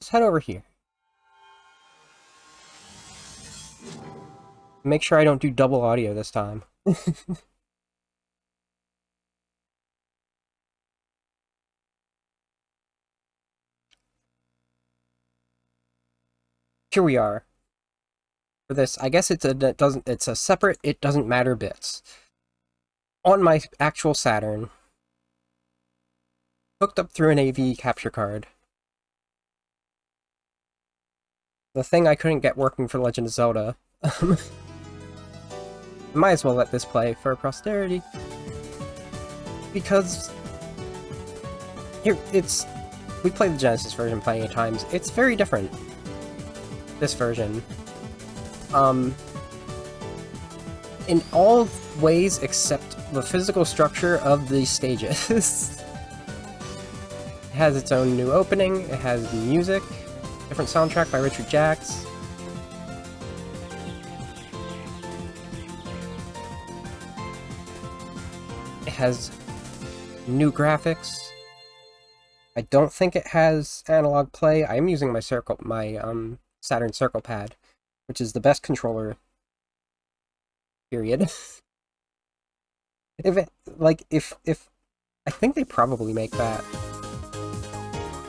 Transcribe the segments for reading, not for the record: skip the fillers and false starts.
let's head over here. Make sure I don't do double audio this time. Here we are. For this, I guess it's a separate it doesn't matter bits. On my actual Saturn, hooked up through an AV capture card. The thing I couldn't get working for Legend of Zelda. Might as well let this play for posterity. Because here we played the Genesis version plenty of times. It's very different. This version. In all ways except the physical structure of the stages. It has its own new opening, it has music, different soundtrack by Richard Jacks. It has new graphics. I don't think it has analog play. I'm using my Saturn Circle Pad, which is the best controller. Period. if I think they probably make that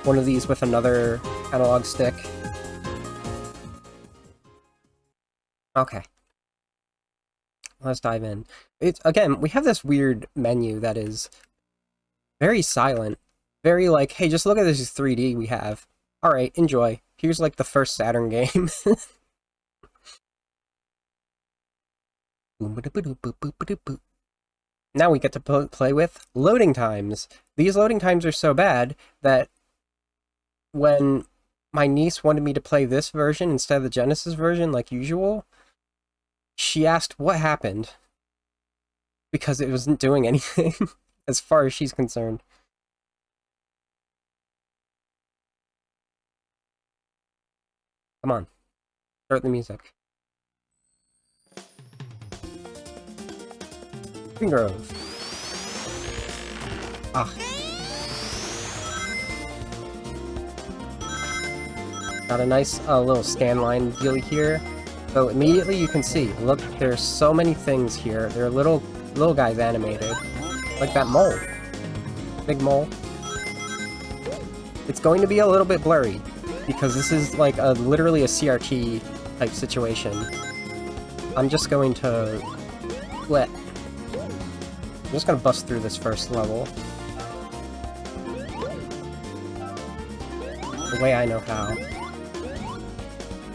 one of these with another analog stick. Okay. Let's dive in. Again, we have this weird menu that is very silent. Very like, hey, just look at this 3D we have. Alright, enjoy. Here's like the first Saturn game. Now we get to play with loading times. These loading times are so bad that when my niece wanted me to play this version instead of the Genesis version like usual, she asked what happened, because it wasn't doing anything as far as she's concerned. Come on, start the music. Green Grove. Ah. Got a nice little scan line deal here. So immediately you can see, look, there's so many things here. There are little guys animated. Like that mole. Big mole. It's going to be a little bit blurry, because this is like literally a CRT type situation. I'm just going to I'm just gonna bust through this first level. The way I know how.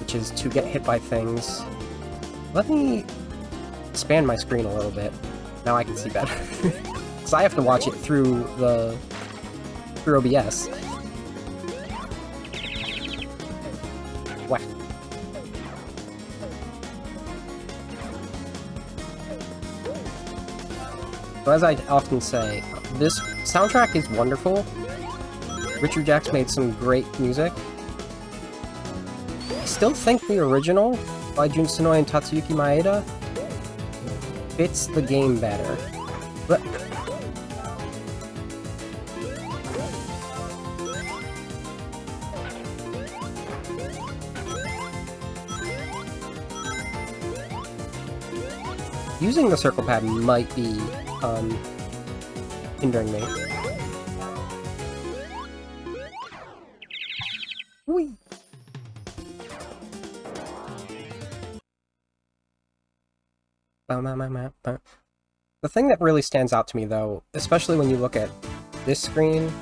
Which is to get hit by things. Let me expand my screen a little bit. Now I can see better. Because I have to watch it through OBS. Whack. So as I often say, this soundtrack is wonderful. Richard Jacks made some great music. I still think the original by Jun Senoue and Tatsuyuki Maeda fits the game better. But using the circle pad might be hindering me. Whee! The thing that really stands out to me, though, especially when you look at this screen,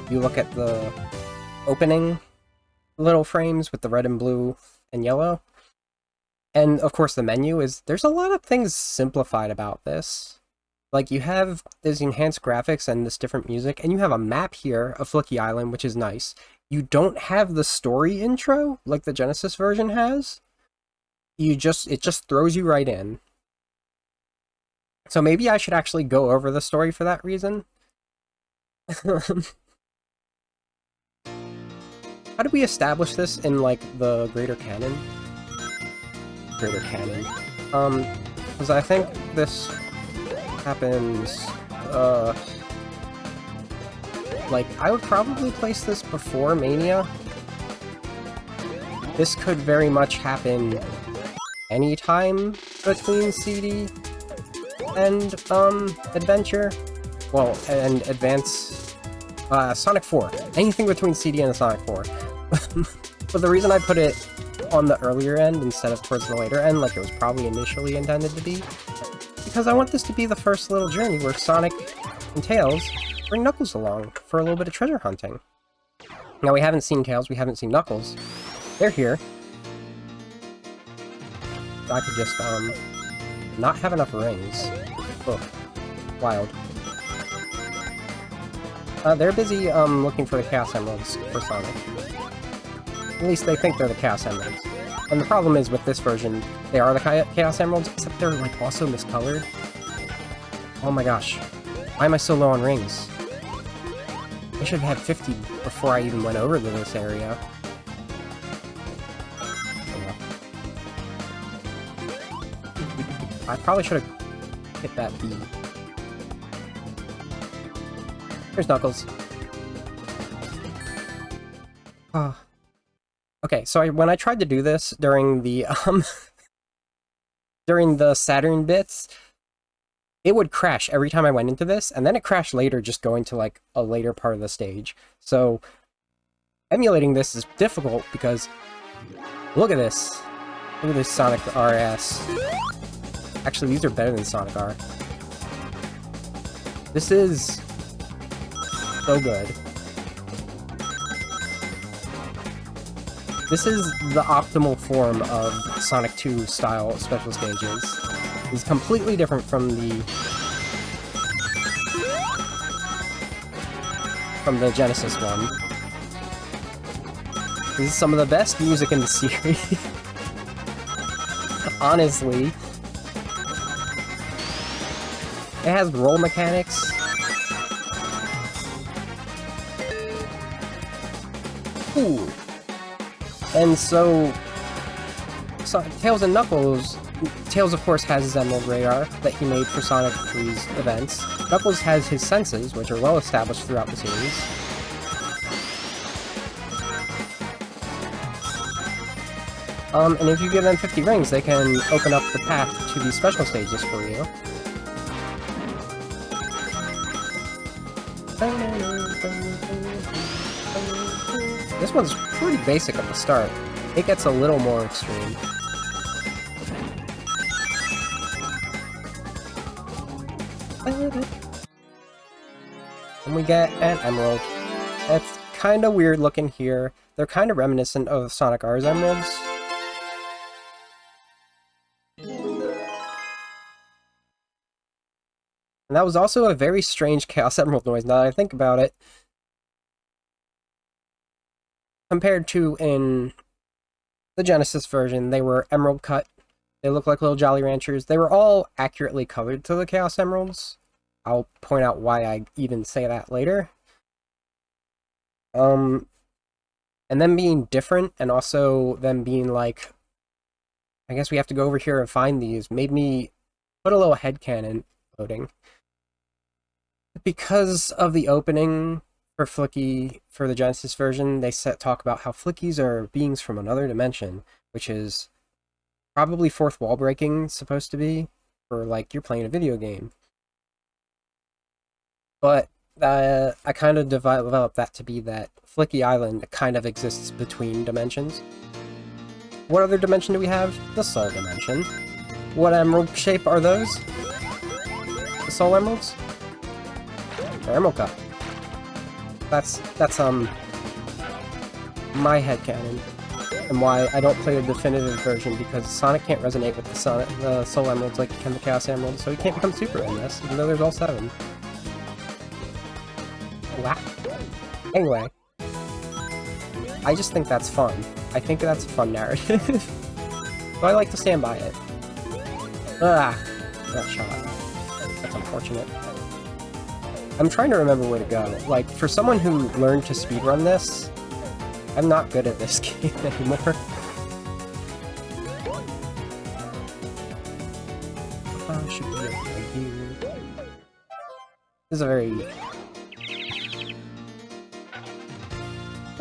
you look at the opening little frames with the red and blue and yellow, and of course the menu, is there's a lot of things simplified about this. Like, you have this enhanced graphics and this different music, and you have a map here of Flicky Island, which is nice. You don't have the story intro like the Genesis version has. It just throws you right in. So maybe I should actually go over the story for that reason. How did we establish this in, like, the Greater Canon? Greater Canon. Because I think this happens, like, I would probably place this before Mania. this could very much happen anytime between CD and, Adventure. Well, and Advance... Sonic 4. Anything between CD and Sonic 4. But the reason I put it on the earlier end instead of towards the later end, like it was probably initially intended to be, because I want this to be the first little journey where Sonic and Tails bring Knuckles along for a little bit of treasure hunting. Now, we haven't seen Tails, we haven't seen Knuckles. They're here. I could just, not have enough rings. Oh, wild. They're busy, looking for the Chaos Emeralds for Sonic. At least they think they're the Chaos Emeralds. And the problem is, with this version, they are the Chaos Emeralds, except they're, like, also miscolored. Oh my gosh. Why am I so low on rings? I should have had 50 before I even went over to this area. I probably should have hit that B. Here's Knuckles. Okay, so when I tried to do this during the, during the Saturn bits, it would crash every time I went into this, and then it crashed later just going to, like, a later part of the stage. So, emulating this is difficult because, look at this. Look at this Sonic RS. Actually, these are better than Sonic R. This is so good. This is the optimal form of Sonic 2 style special stages. It's completely different from the Genesis one. This is some of the best music in the series. Honestly. It has roll mechanics. Ooh. And so Tails and Knuckles... Tails, of course, has his Emerald Radar that he made for Sonic 3's events. Knuckles has his senses, which are well established throughout the series. And if you give them 50 rings, they can open up the path to these special stages for you. This one's pretty basic at the start. It gets a little more extreme. And we get an emerald. It's kind of weird looking here. They're kind of reminiscent of Sonic R's emeralds. And that was also a very strange Chaos Emerald noise, now that I think about it. Compared to in the Genesis version, they were emerald cut. They look like little Jolly Ranchers. They were all accurately colored to the Chaos Emeralds. I'll point out why I even say that later. And them being different, and also them being like, I guess we have to go over here and find these, made me put a little headcanon loading. Because of the opening for Flicky, for the Genesis version, they talk about how Flickies are beings from another dimension, which is probably fourth wall breaking, supposed to be, for like you're playing a video game. But I kind of developed that to be that Flicky Island kind of exists between dimensions. What other dimension do we have? The Soul Dimension. What emerald shape are those? The Soul Emeralds? They're emerald cut. That's my headcanon. And why I don't play the definitive version, because Sonic can't resonate with the Soul Emeralds like he can the Chaos Emeralds, so he can't become Super in this, even though there's all 7. Wow. Anyway. I just think that's fun. I think that's a fun narrative. So I like to stand by it. Ah! That shot. That's unfortunate. I'm trying to remember where to go. Like, for someone who learned to speedrun this, I'm not good at this game anymore. Should be right here. This is a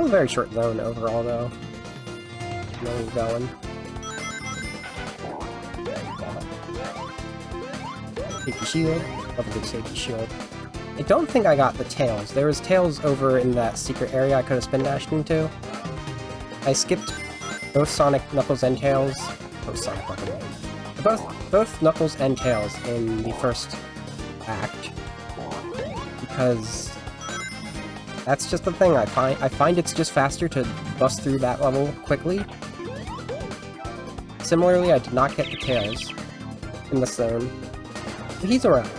very short zone overall, though. know where you're going. Safety shield. Love a good safety shield. I don't think I got the tails. There was tails over in that secret area I could have spin dashed into. I skipped both Sonic, Knuckles, and Tails. Both Knuckles and Tails in the first act. Because that's just the thing. I find it's just faster to bust through that level quickly. Similarly, I did not get the Tails in the zone. But he's around.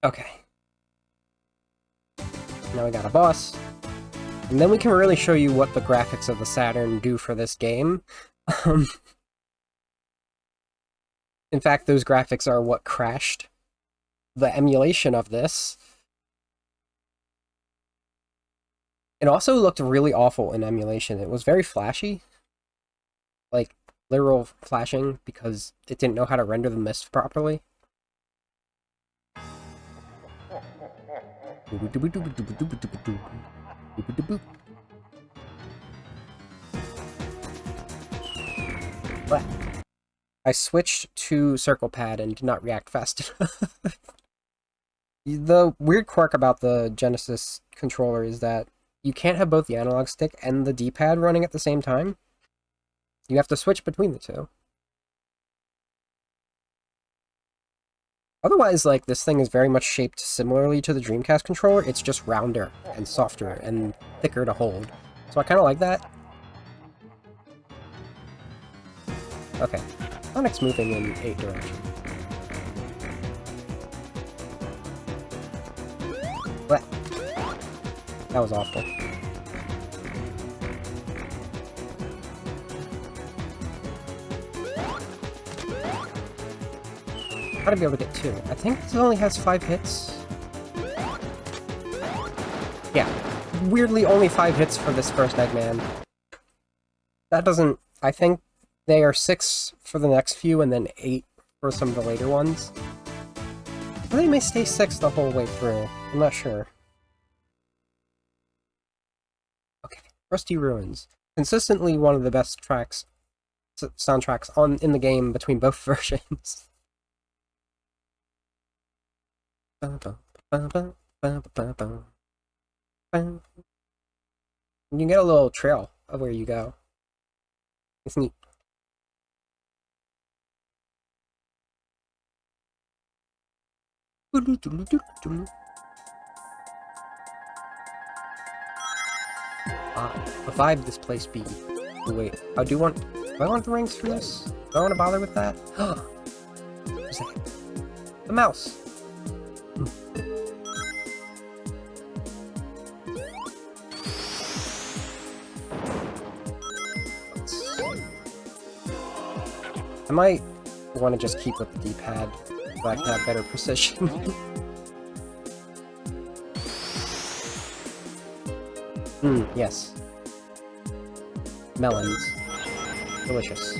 Okay. Now we got a boss. And then we can really show you what the graphics of the Saturn do for this game. In fact, those graphics are what crashed the emulation of this. It also looked really awful in emulation. It was very flashy. Like, literal flashing, because it didn't know how to render the mist properly. But I switched to circle pad and did not react fast enough. The weird quirk about the Genesis controller is that you can't have both the analog stick and the D-pad running at the same time. You have to switch between the two. Otherwise, like, this thing is very much shaped similarly to the Dreamcast controller. It's just rounder and softer and thicker to hold. So I kind of like that. Okay. Sonic's moving in 8 directions. What? That was awful. Gotta be able to get 2. I think this only has 5 hits. Yeah. Weirdly, only 5 hits for this first Eggman. That doesn't... I think they are 6 for the next few, and then 8 for some of the later ones. Or they may stay 6 the whole way through. I'm not sure. Okay. Rusty Ruins. Consistently one of the best tracks, soundtracks in the game between both versions. You can get a little trail of where you go. It's neat. A vibe this place be. Wait, do I want the rings for this? Do I want to bother with that? What's that? The mouse! I might want to just keep with the D-pad so I can have better precision. Yes. Melons. Delicious.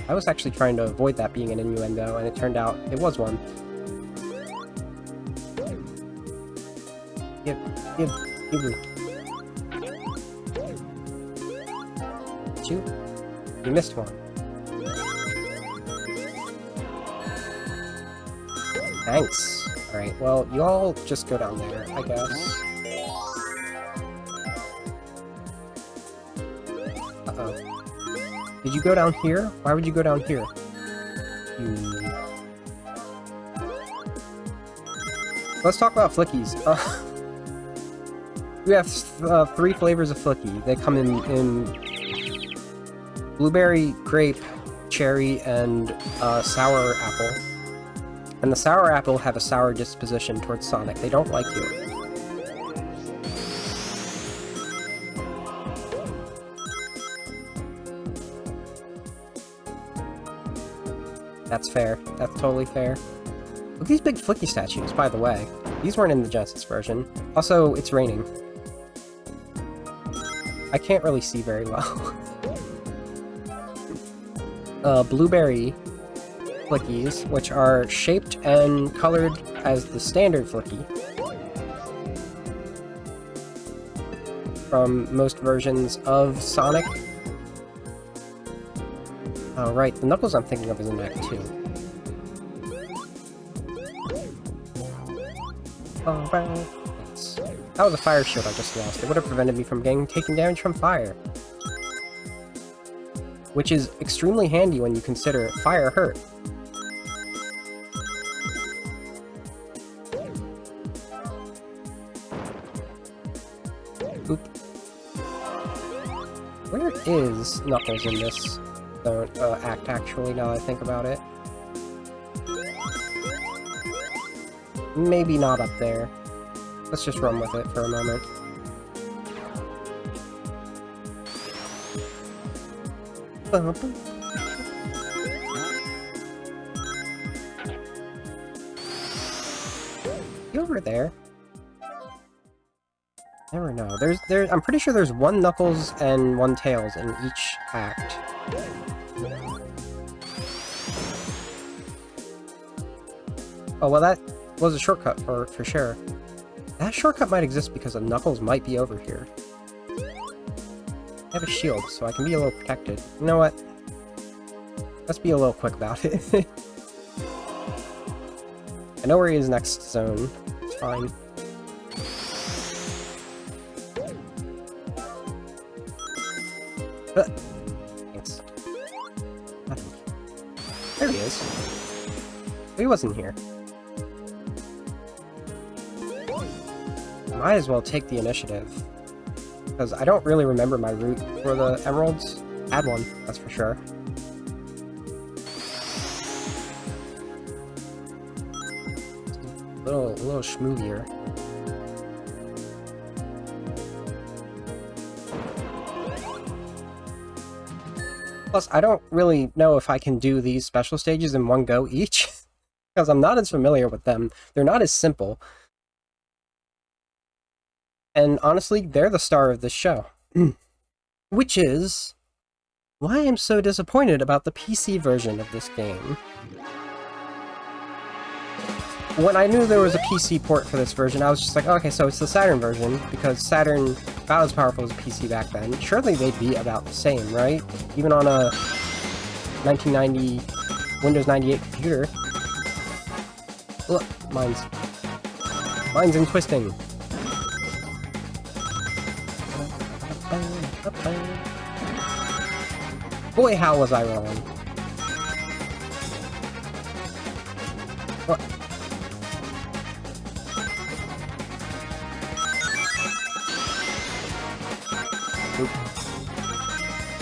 I was actually trying to avoid that being an innuendo, and it turned out it was one. Give me. You missed one. Thanks. Alright, well, you all just go down there, I guess. Uh-oh. Did you go down here? Why would you go down here? Let's talk about Flickies. We have 3 flavors of Flicky. They come in blueberry, grape, cherry, and sour apple. And the sour apple have a sour disposition towards Sonic. They don't like you. That's fair. That's totally fair. Look at these big Flicky statues, by the way. These weren't in the Genesis version. Also, it's raining. I can't really see very well. Blueberry flickies, which are shaped and colored as the standard flicky from most versions of Sonic. Oh, right, the Knuckles I'm thinking of is in Act 2. That was a fire shield I just lost. It would have prevented me from taking damage from fire. Which is extremely handy when you consider fire hurt. Oop. Where is Knuckles in this act, actually, now that I think about it? Maybe not up there. Let's just run with it for a moment. You over there? Never know. I'm pretty sure there's one Knuckles and one Tails in each act. Oh, well, that was a shortcut for sure. That shortcut might exist because a Knuckles might be over here. I have a shield, so I can be a little protected. You know what? Let's be a little quick about it. I know where he is next zone. It's fine. Thanks. There he is. He wasn't here. Might as well take the initiative. Because I don't really remember my route for the emeralds. Had one, that's for sure. A little schmoothier. Plus, I don't really know if I can do these special stages in one go each. Because I'm not as familiar with them. They're not as simple. And honestly, they're the star of this show. Which is why I'm so disappointed about the PC version of this game. When I knew there was a PC port for this version, I was just like, okay, so it's the Saturn version, because Saturn about as powerful as a PC back then. Surely they'd be about the same, right? Even on a 1990 Windows 98 computer. Look, mine's in twisting. Boy, how was I wrong. What? Oop.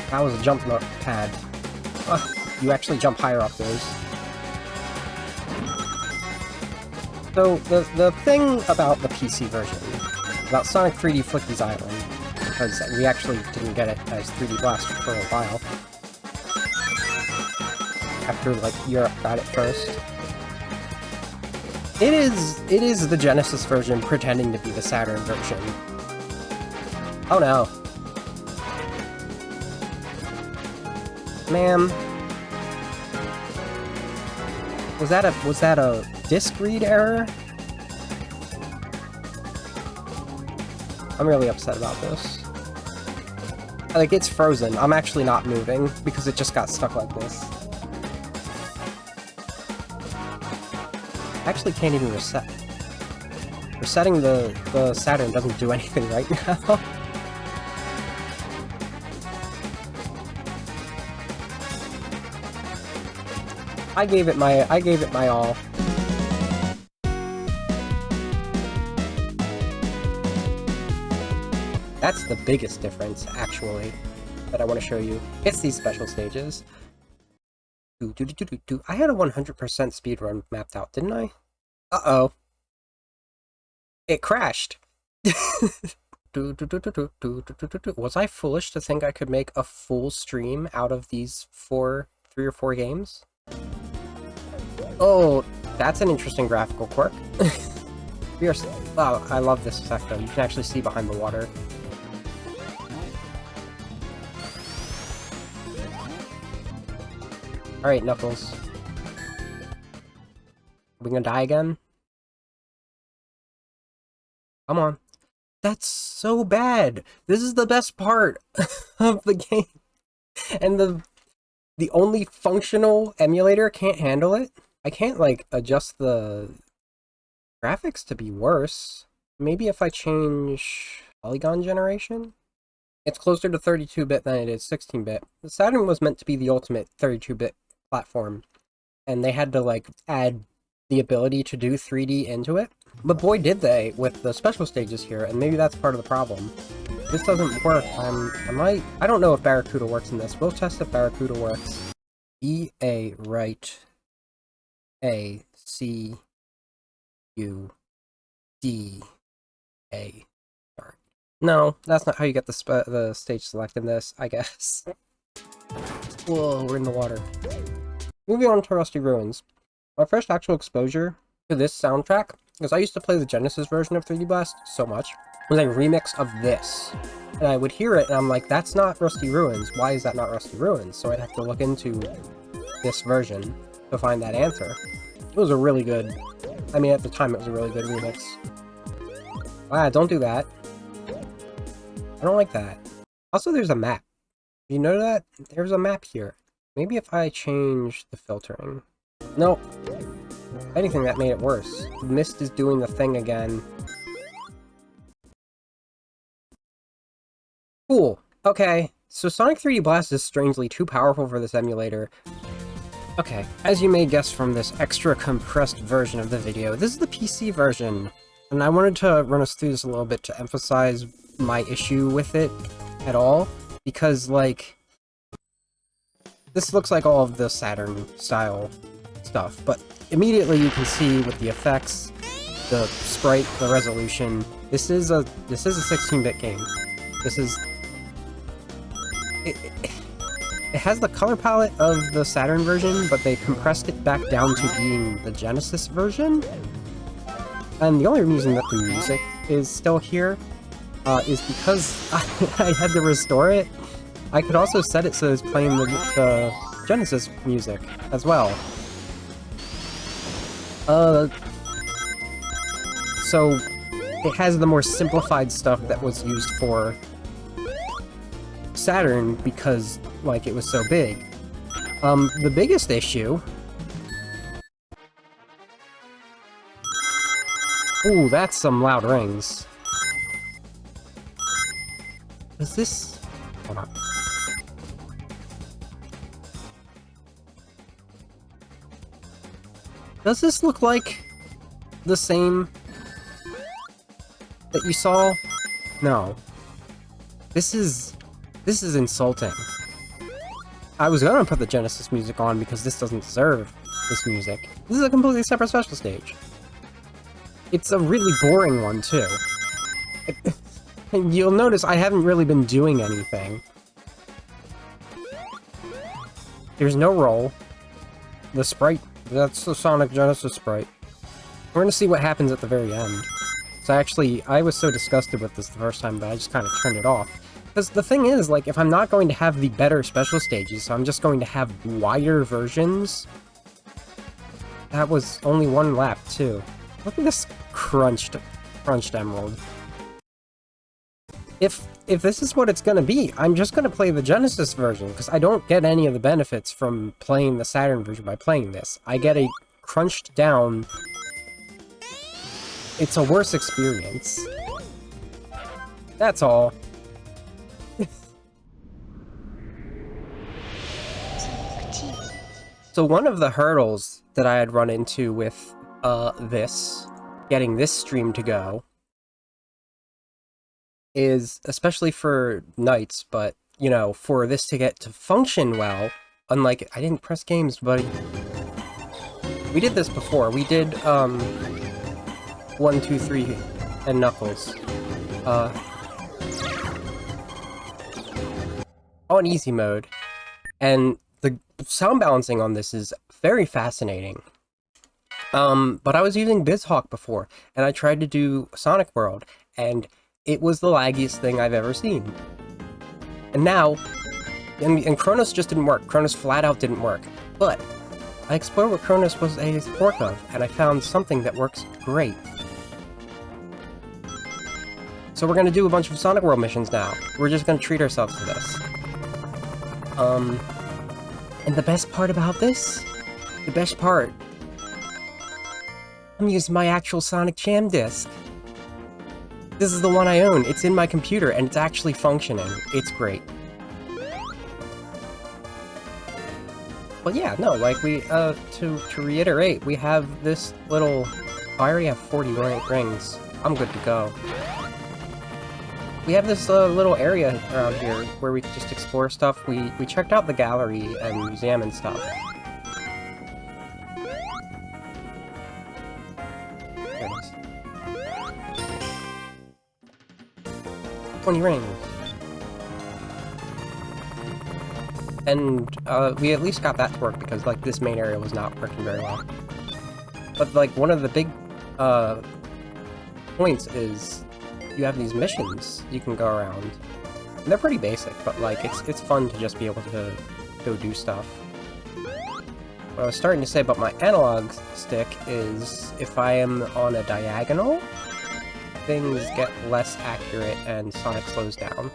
That was a jump pad. You actually jump higher up those. So, the thing about the PC version, about Sonic 3D Flicky's Island, because we actually didn't get it as 3D Blast for a while. After, like, Europe got it first. It is the Genesis version pretending to be the Saturn version. Oh no. Ma'am. Was that a disk read error? I'm really upset about this. Like, it's frozen. I'm actually not moving because it just got stuck like this. I actually can't even reset. Resetting the Saturn doesn't do anything right now. I gave it my all. That's the biggest difference, actually, that I want to show you. It's these special stages. I had a 100% speedrun mapped out, didn't I? Uh-oh. It crashed. Was I foolish to think I could make a full stream out of these 3 or 4 games? Oh, that's an interesting graphical quirk. Wow, I love this effect though. You can actually see behind the water. Alright, Knuckles. we gonna die again? Come on. That's so bad! This is the best part of the game. And the only functional emulator can't handle it? I can't, like, adjust the graphics to be worse. Maybe if I change polygon generation? It's closer to 32-bit than it is 16-bit. The Saturn was meant to be the ultimate 32-bit platform, and they had to, like, add the ability to do 3D into it. But boy did they with the special stages here, and maybe that's part of the problem. This doesn't work. I don't know if Barracuda works in this. We'll test if Barracuda works. E-A, right. A, C, U, D, A. Start. No, that's not how you get the stage select in this, I guess. Whoa, we're in the water. Moving on to Rusty Ruins. My first actual exposure to this soundtrack, because I used to play the Genesis version of 3D Blast so much, was a remix of this. And I would hear it, and I'm like, that's not Rusty Ruins. Why is that not Rusty Ruins? So I'd have to look into this version to find that answer. It was a really good... I mean, at the time, it was a really good remix. Wow, don't do that. I don't like that. Also, there's a map. You know that? There's a map here. Maybe if I change the filtering. Nope. If anything, that made it worse. Mist is doing the thing again. Cool. Okay. So Sonic 3D Blast is strangely too powerful for this emulator. Okay, as you may guess from this extra compressed version of the video, this is the PC version. And I wanted to run us through this a little bit to emphasize my issue with it at all. Because, like, this looks like all of the Saturn style stuff, but immediately you can see with the effects, the sprite, the resolution, this is a 16-bit game. This is... It has the color palette of the Saturn version, but they compressed it back down to being the Genesis version. And the only reason that the music is still here is because I had to restore it. I could also set it so it's playing the Genesis music as well. So it has the more simplified stuff that was used for Saturn because, like, it was so big. The biggest issue... Ooh, that's some loud rings. Is this... Hold on. Does this look like the same that you saw? No. This is insulting. I was gonna put the Genesis music on because this doesn't deserve this music. This is a completely separate special stage. It's a really boring one, too. And you'll notice I haven't really been doing anything. There's no roll. The sprite, that's the Sonic Genesis sprite. We're gonna see what happens at the very end. So I was so disgusted with this the first time that I just kind of turned it off. Because the thing is, like, if I'm not going to have the better special stages, so I'm just going to have wider versions. That was only one lap, too. Look at this crunched emerald. If this is what it's gonna be, I'm just gonna play the Genesis version, because I don't get any of the benefits from playing the Saturn version by playing this. I get a crunched down... It's a worse experience. That's all. So one of the hurdles that I had run into with getting this stream to go, is, especially for nights, but, you know, for this to get to function well, unlike, I didn't press games, buddy. We did this before. We did, 1, 2, 3, and Knuckles. On easy mode. And the sound balancing on this is very fascinating. But I was using BizHawk before, and I tried to do Sonic World, and it was the laggiest thing I've ever seen. And now, and Chronos just didn't work. Chronos flat out didn't work. But I explored what Cronus was a fork of, and I found something that works great. So we're gonna do a bunch of Sonic World missions now. We're just gonna treat ourselves to this. And the best part about this? The best part. I'm using my actual Sonic Jam disc. This is the one I own. It's in my computer, and it's actually functioning. It's great. But yeah, no, like to reiterate, we have this little... I already have 40 rings. I'm good to go. We have this little area around here where we can just explore stuff. We checked out the gallery and museum and stuff. There it is. 20 rings. And we at least got that to work because like this main area was not working very well. But like one of the big points is you have these missions you can go around. And they're pretty basic, but like it's fun to just be able to go do stuff. What I was starting to say about my analog stick is if I am on a diagonal, things get less accurate and Sonic slows down.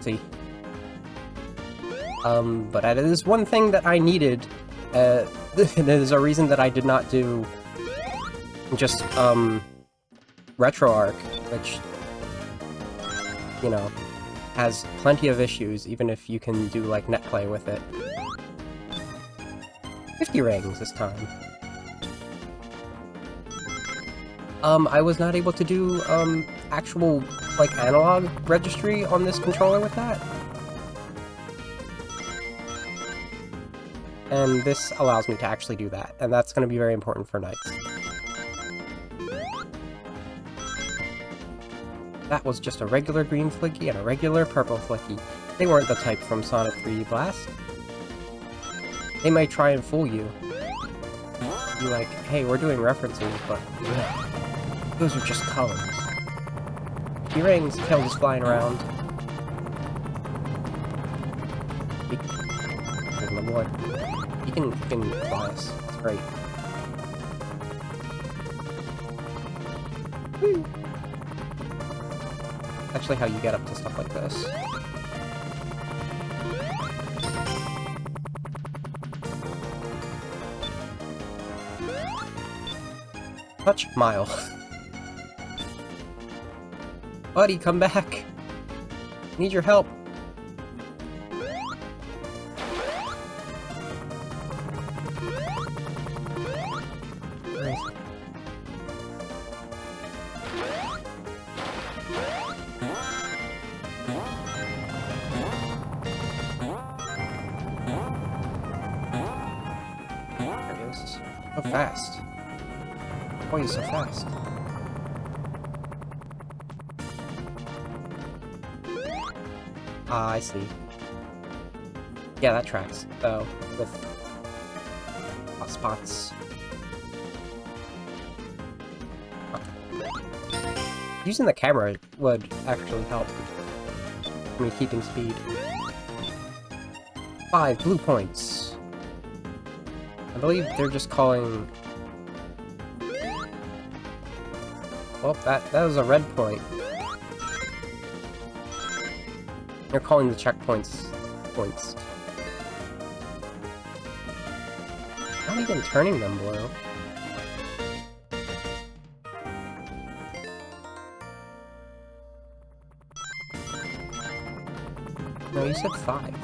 See? But that is one thing that I needed. There's a reason that I did not do just, RetroArch, which, you know, has plenty of issues, even if you can do, like, netplay with it. 50 rings this time. I was not able to do, actual, like, analog registry on this controller with that. And this allows me to actually do that, and that's going to be very important for Knights. That was just a regular green Flicky and a regular purple Flicky. They weren't the type from Sonic 3D Blast. They may try and fool you. Be like, hey, we're doing references, but yeah, those are just colors. He rings, tail just flying around. There's my boy. He can fly us. It's great. Woo! Actually how you get up to stuff like this. Touch Mile. Buddy, come back! Need your help. Where is it? So fast. Why are you so fast? Ah, I see. Yeah, that tracks, though, with hot spots. Using the camera would actually help me keeping speed. 5 blue points. I believe they're just calling... Oh, that was a red point. They're calling the checkpoints points. Not even turning them blue. No, you said 5.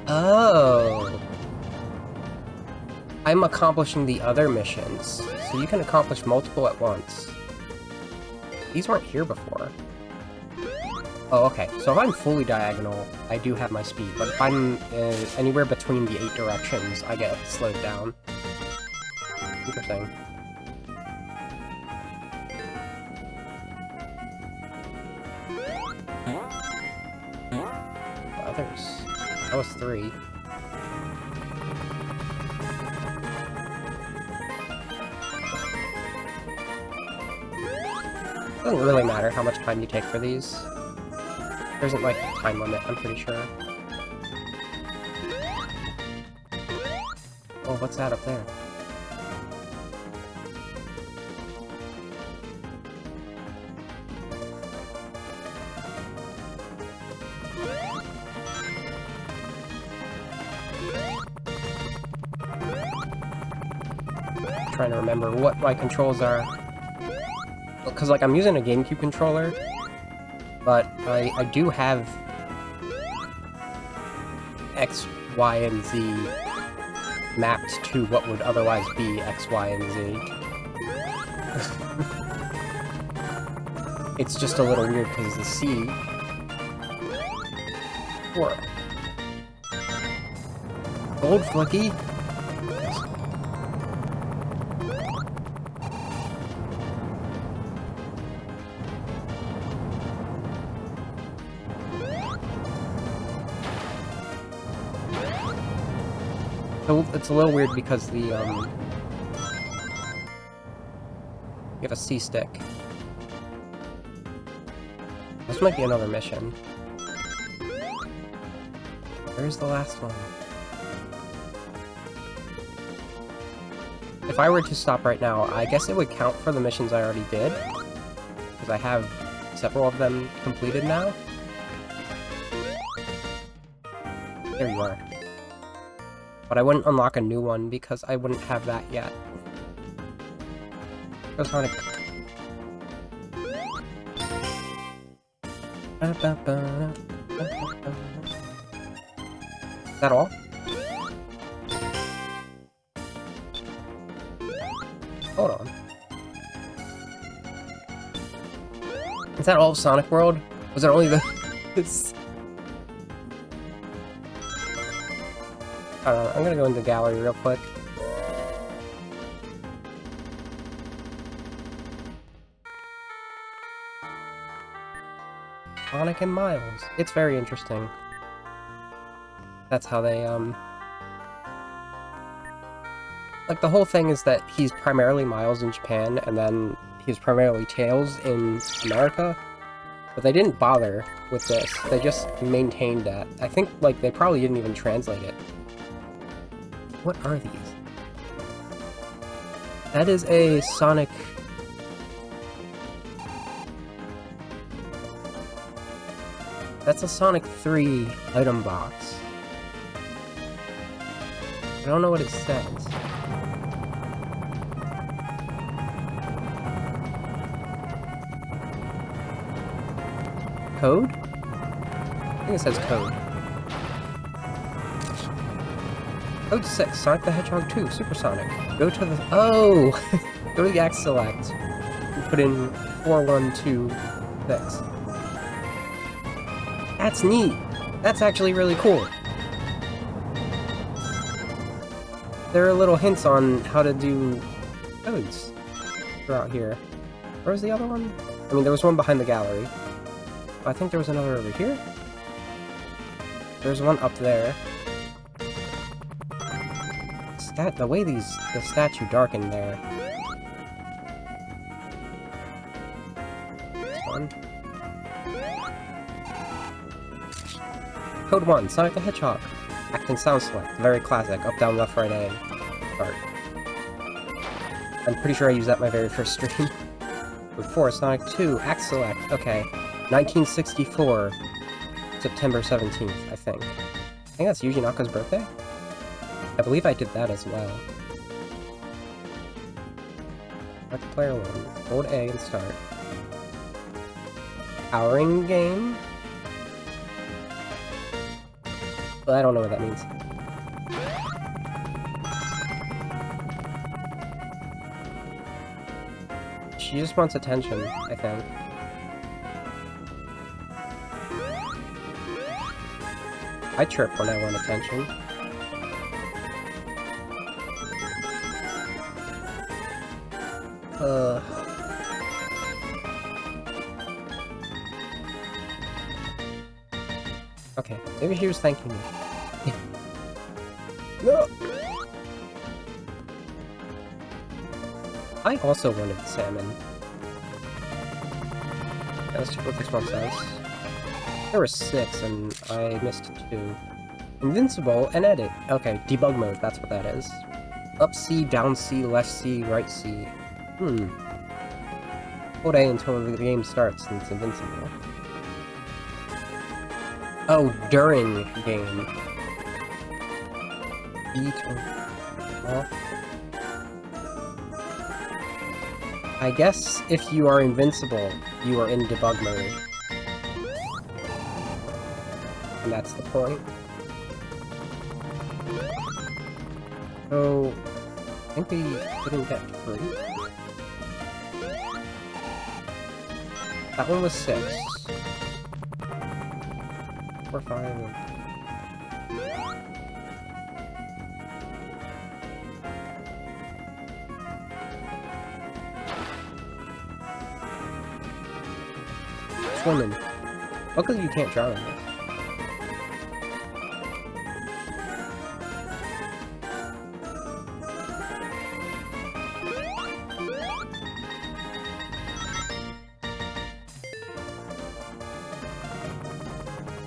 Oh! I'm accomplishing the other missions, so you can accomplish multiple at once. These weren't here before. Oh, okay. So if I'm fully diagonal, I do have my speed, but if I'm anywhere between the 8 directions, I get slowed down. Interesting. Others. That was 3. Doesn't really matter how much time you take for these. There isn't, like, a time limit, I'm pretty sure. Oh, what's that up there? Trying to remember what my controls are. Because, like, I'm using a GameCube controller, but I do have X, Y, and Z mapped to what would otherwise be X, Y, and Z. It's just a little weird because the C... Or... Gold Flicky? So it's a little weird because the, you have a C stick. This might be another mission. Where's the last one? If I were to stop right now, I guess it would count for the missions I already did. Because I have several of them completed now. There you are. But I wouldn't unlock a new one because I wouldn't have that yet. Go Sonic. Is that all? Hold on. Is that all of Sonic World? Was there only this? I don't know, I'm gonna go into the gallery real quick. Sonic and Miles. It's very interesting. That's how they, like, the whole thing is that he's primarily Miles in Japan, and then he's primarily Tails in America. But they didn't bother with this. They just maintained that. I think, like, they probably didn't even translate it. What are these? That is a Sonic... That's a Sonic 3 item box. I don't know what it says. Code? I think it says code. Code 6, Sonic the Hedgehog 2, Supersonic. Go to the... Oh! Go to the X Select. And put in 4126. That's neat! That's actually really cool. There are little hints on how to do codes throughout here. Where's the other one? I mean, there was one behind the gallery. I think there was another over here. There's one up there. The way the statue darkened there. This one. Code 1, Sonic the Hedgehog. Act and sound select. Very classic. Up, down, left, right, A. Start. I'm pretty sure I used that in my very first stream. Code 4, Sonic 2, Act select. Okay. 1964. September 17th, I think. I think that's Yuji Naka's birthday? I believe I did that as well. Select player 1. Hold A and start. Powering game? Well, I don't know what that means. She just wants attention, I think. I chirp when I want attention. Okay, maybe he was thanking me. No! I also wanted salmon. Okay, let's check what this one says. There were 6, and I missed 2. Invincible and edit. Okay, debug mode, that's what that is. Up C, down C, left C, right C. Hold A until the game starts, and it's invincible. Oh, during game. B to off. I guess if you are invincible, you are in debug mode. And that's the point. So, I think we didn't get 3. That one was 6. 4, 5, and... Swimming. Luckily you can't drown in this.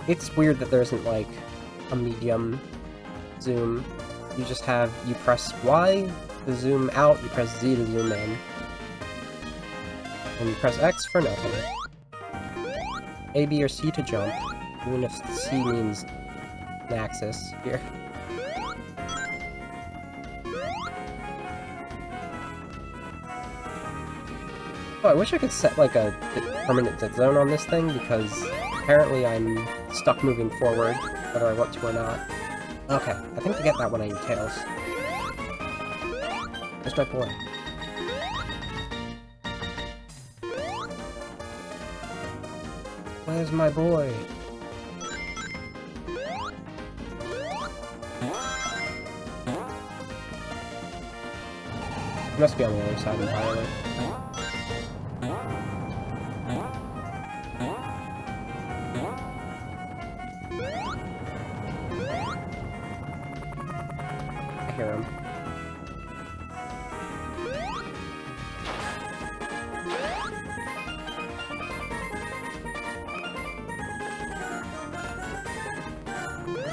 It's weird that there isn't, like, a medium zoom. You just have, you press Y to zoom out, you press Z to zoom in. And you press X for nothing. A, B, or C to jump, even if C means an axis here. Oh, I wish I could set, like, a permanent dead zone on this thing, because apparently I'm stuck moving forward, whether I want to or not. Okay, I think to get that one I need tails. Where's my boy? Where's my boy? He must be on the other side entirely. I hear him.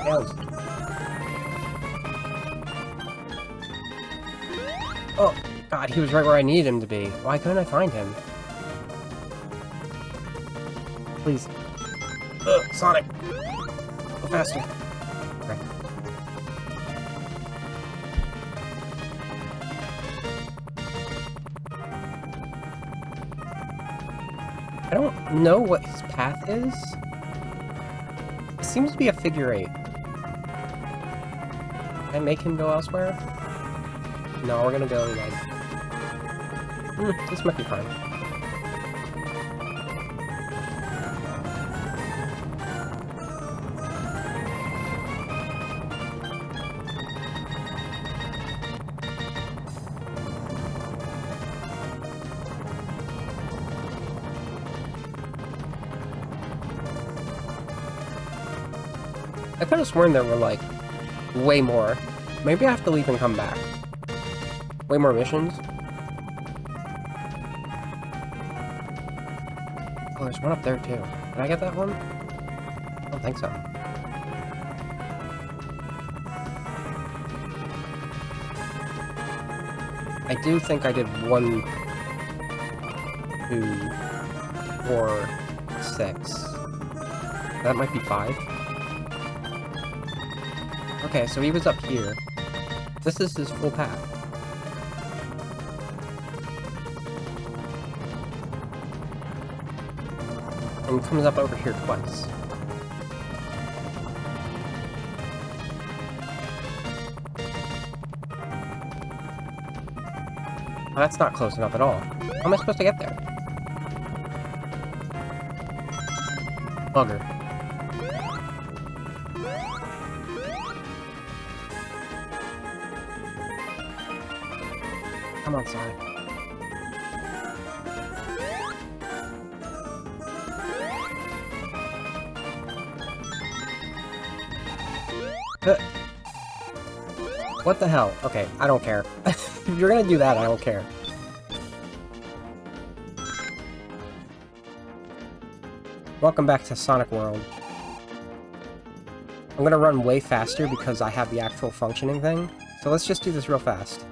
Tails. Oh, God, he was right where I needed him to be. Why couldn't I find him? Please. Ugh, Sonic! Go faster. Okay. I don't know what his path is. It seems to be a figure 8. Can I make him go elsewhere? No, we're gonna go, like... this might be fine. I could have sworn there were, like, way more. Maybe I have to leave and come back. Way more missions? Oh, there's one up there, too. Did I get that one? I don't think so. I do think I did 1, 2, 4, 6. That might be 5. Okay, so he was up here. This is his full path. And he comes up over here twice. Well, that's not close enough at all. How am I supposed to get there? Bugger. Come on, Sonic. What the hell? Okay, I don't care. If you're gonna do that, I don't care. Welcome back to Sonic World. I'm gonna run way faster because I have the actual functioning thing. So let's just do this real fast.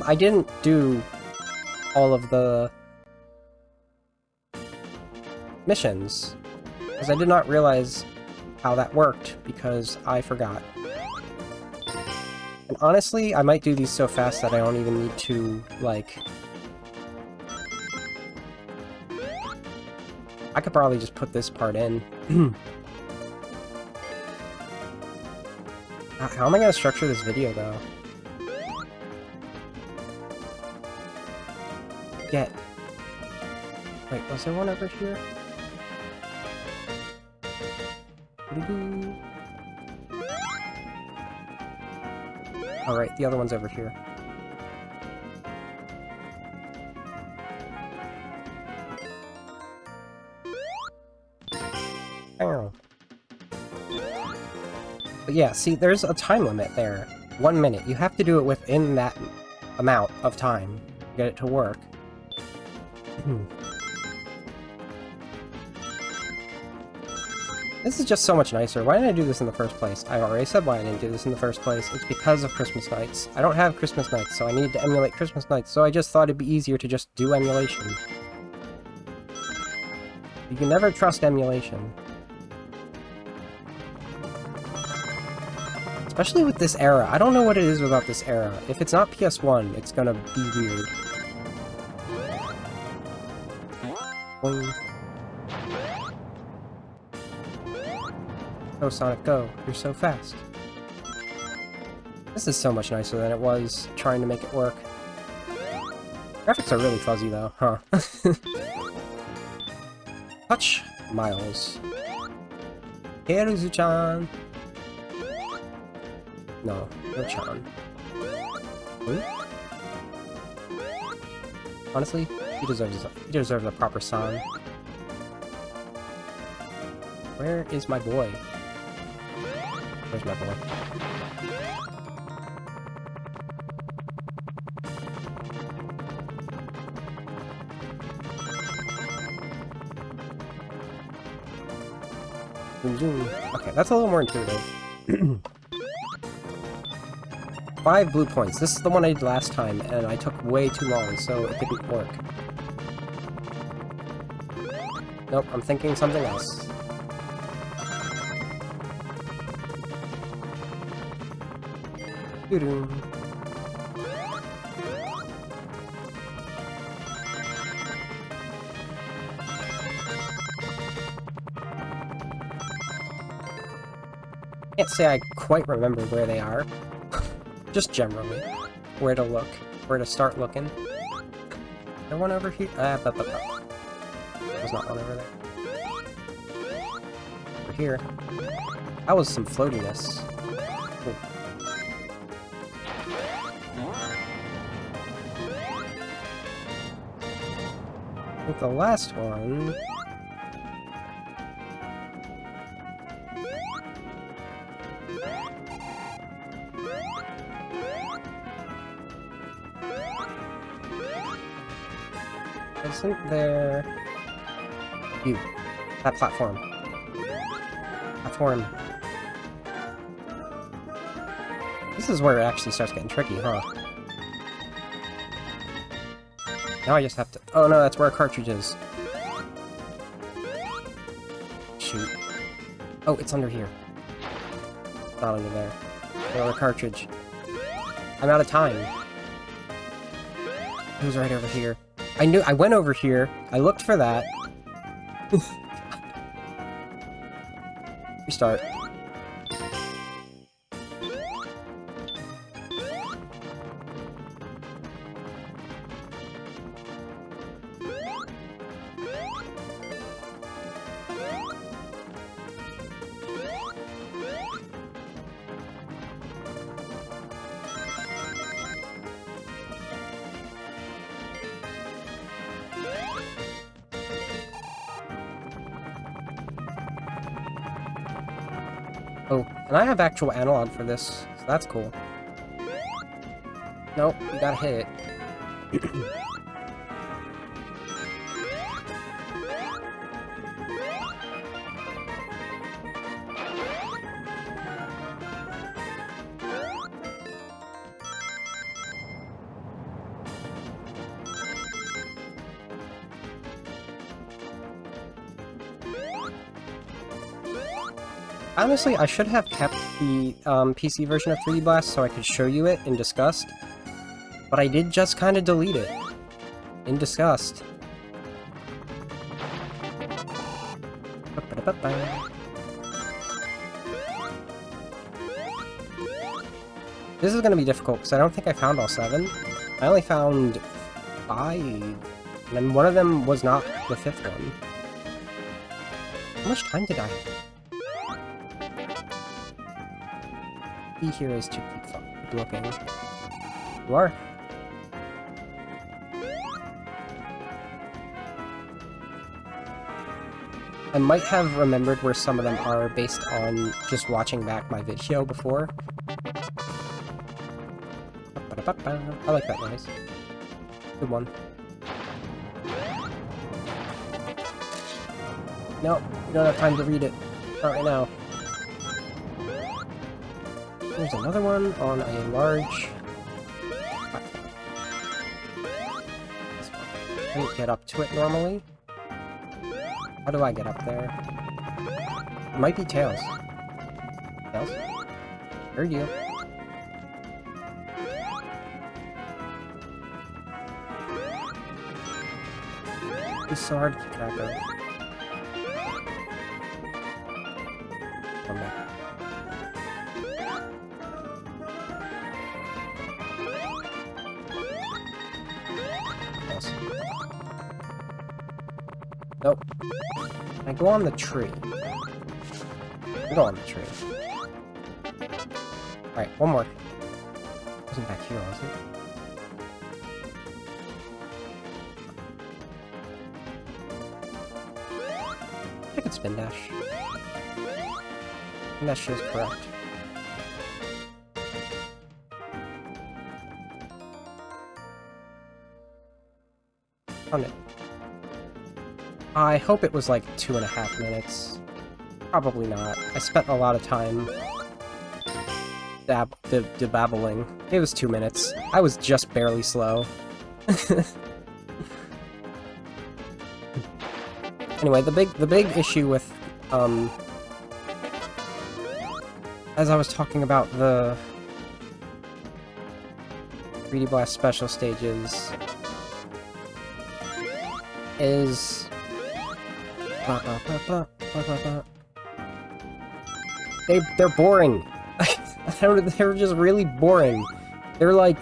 I didn't do all of the missions, because I did not realize how that worked, because I forgot. And honestly, I might do these so fast that I don't even need to, like... I could probably just put this part in. How am I gonna structure this video, though? Get... Wait, was there one over here? Alright, the other one's over here. Ow. But yeah, see, there's a time limit there. 1 minute. You have to do it within that amount of time to get it to work. This is just so much nicer. Why didn't I do this in the first place? I already said why I didn't do this in the first place. It's because of Christmas nights. I don't have Christmas nights, so I need to emulate Christmas nights, so I just thought it'd be easier to just do emulation. You can never trust emulation. Especially with this era. I don't know what it is about this era. If it's not PS1, it's gonna be weird. Boing. Go, Sonic, go. You're so fast. This is so much nicer than it was trying to make it work. Graphics are really fuzzy, though, huh? Touch Miles. Hiruzu-chan. No, no Chan. Who? Honestly, he deserves a proper song. Where is my boy? Where's my boy? Zoom, zoom. Okay, that's a little more intuitive. 5 blue points. This is the one I did last time, and I took way too long, so it didn't work. Nope, I'm thinking something else. Doo-doo. Can't say I quite remember where they are. Just generally. Where to look. Where to start looking. There one over here? There's not one over there. Over here. That was some floatiness. Ooh. I think the last one... Isn't there... You. That platform. Platform. This is where it actually starts getting tricky, huh? Now I just have to... Oh no, that's where our cartridge is. Shoot. Oh, it's under here. Not under there. Another cartridge. I'm out of time. It was right over here. I knew- I went over here, I looked for that. Restart. Oh, and I have actual analog for this, so that's cool. Nope, you gotta hit it. Honestly, I should have kept the PC version of 3D Blast so I could show you it in disgust, but I did just kind of delete it in disgust. This is going to be difficult because I don't think I found all 7. I only found 5, and then one of them was not the 5th one. How much time did I have? Key here is to keep looking. You are. I might have remembered where some of them are based on just watching back my video before. I like that noise. Good one. No, you don't have time to read it. Not right now. There's another one on a large platform. I can't get up to it normally. How do I get up there? It might be Tails. Tails? Heard you. It's so hard to keep track of. Come back. Nope. I go on the tree. I go on the tree. Alright, one more. It wasn't back here, was it? I could spin dash. Spin dash is correct. Found it. I hope it was like 2.5 minutes. Probably not. I spent a lot of time babbling. It was 2 minutes. I was just barely slow. Anyway, the big issue with as I was talking about the 3D Blast special stages is they're boring. They're just really boring. They're like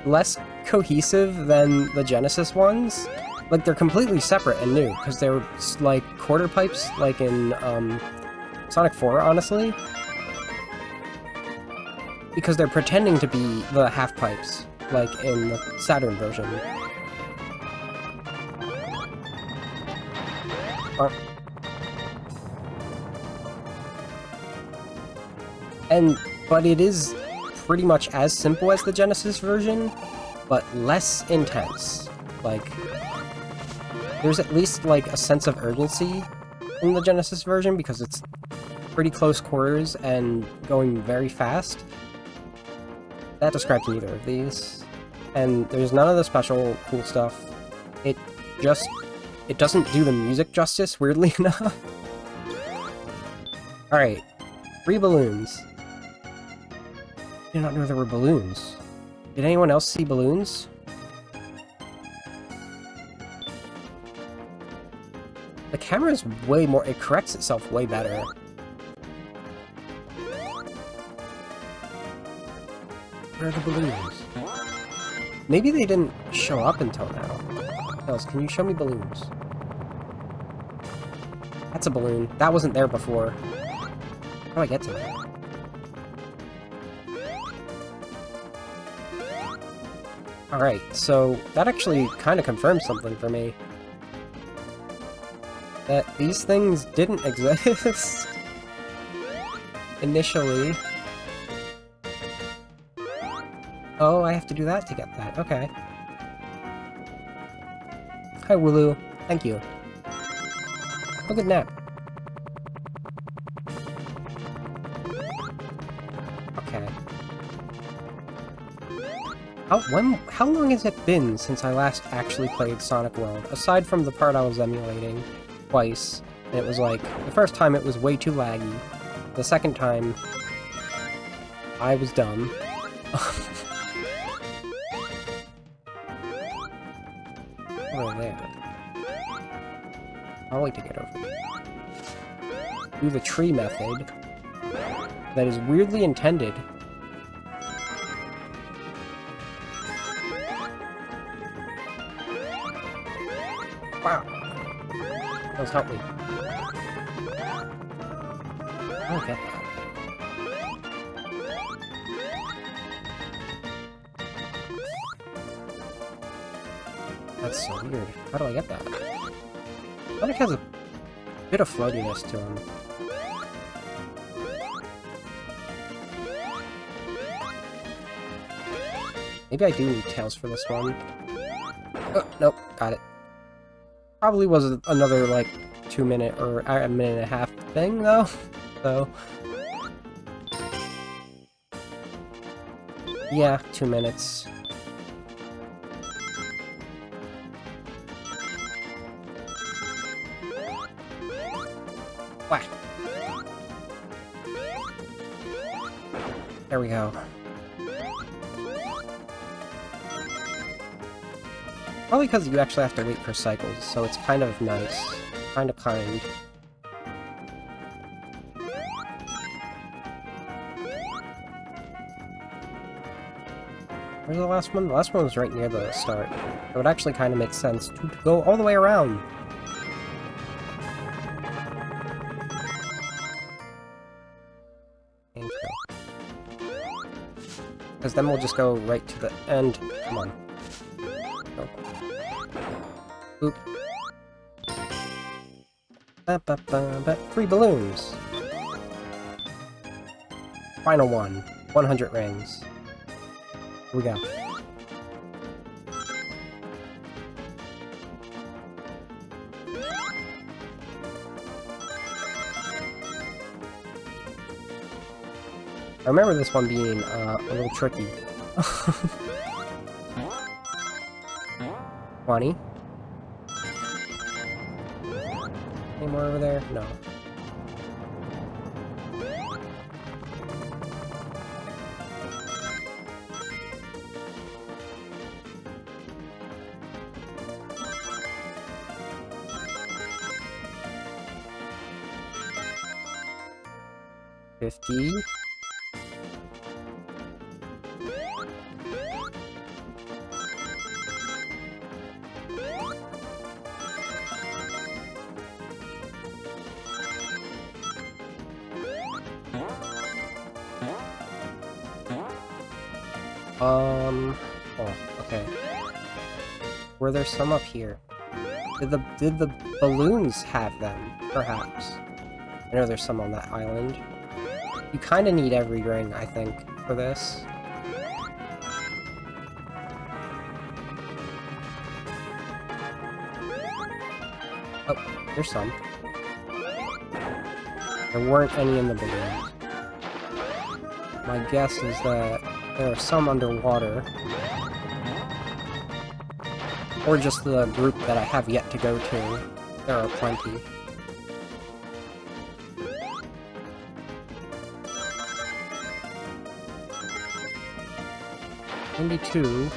less cohesive than the Genesis ones. Like they're completely separate and new because they're like quarter pipes, like in Sonic 4, honestly. Because they're pretending to be the half pipes, like in the Saturn version. But it is pretty much as simple as the Genesis version, but less intense. Like, there's at least like a sense of urgency in the Genesis version because it's pretty close quarters and going very fast. That describes neither of these. And there's none of the special cool stuff. It doesn't do the music justice, weirdly enough. Alright. 3 balloons. I did not know there were balloons. Did anyone else see balloons? The camera is way more... It corrects itself way better. Where are the balloons? Maybe they didn't show up until now. Else, can you show me balloons? That's a balloon. That wasn't there before. How do I get to that? Alright, so that actually kind of confirms something for me. That these things didn't exist initially... Oh, I have to do that to get that. Okay. Hi, Wooloo. Thank you. Look at that. Okay. How long has it been since I last actually played Sonic World? Aside from the part I was emulating twice, and it was like, the first time it was way too laggy. The second time, I was dumb. Over there. I'll wait to get over there. Do the tree method. That is weirdly intended. Wow. Those help me. Okay. That's so weird. How do I get that? Sonic has a bit of floatiness to him. Maybe I do need Tails for this one. Oh, nope, got it. Probably was another, like, 2-minute or a minute and a half thing, though. So... yeah, 2 minutes. Whack. There we go. Probably because you actually have to wait for cycles, so it's kind of nice. Kind of kind. Where's the last one? The last one was right near the start. It would actually kind of make sense to go all the way around. Because then we'll just go right to the end. Come on. Go. Boop. Ba-ba-ba-ba. 3 balloons. Final one. 100 rings. Here we go. I remember this one being a little tricky. 20. Any more over there? No. $50. Oh, okay. Were there some up here? Did the balloons have them? Perhaps. I know there's some on that island. You kind of need every ring, I think, for this. Oh, there's some. There weren't any in the balloons. My guess is that there are some underwater. Or just the group that I have yet to go to. There are plenty. $92.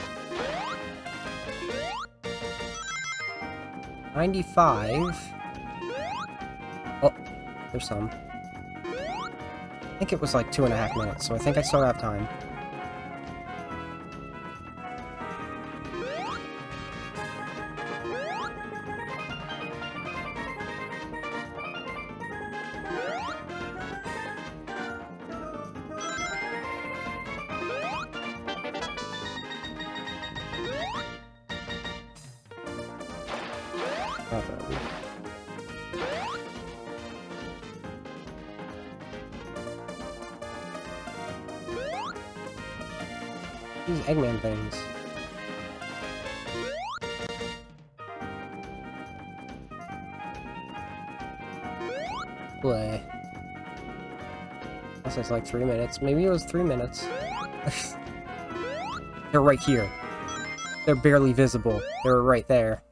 95. Oh, there's some. I think it was like 2.5 minutes, so I think I still have time. These Eggman things. Play. This is like 3 minutes. Maybe it was 3 minutes. They're right here. They're barely visible. They're right there.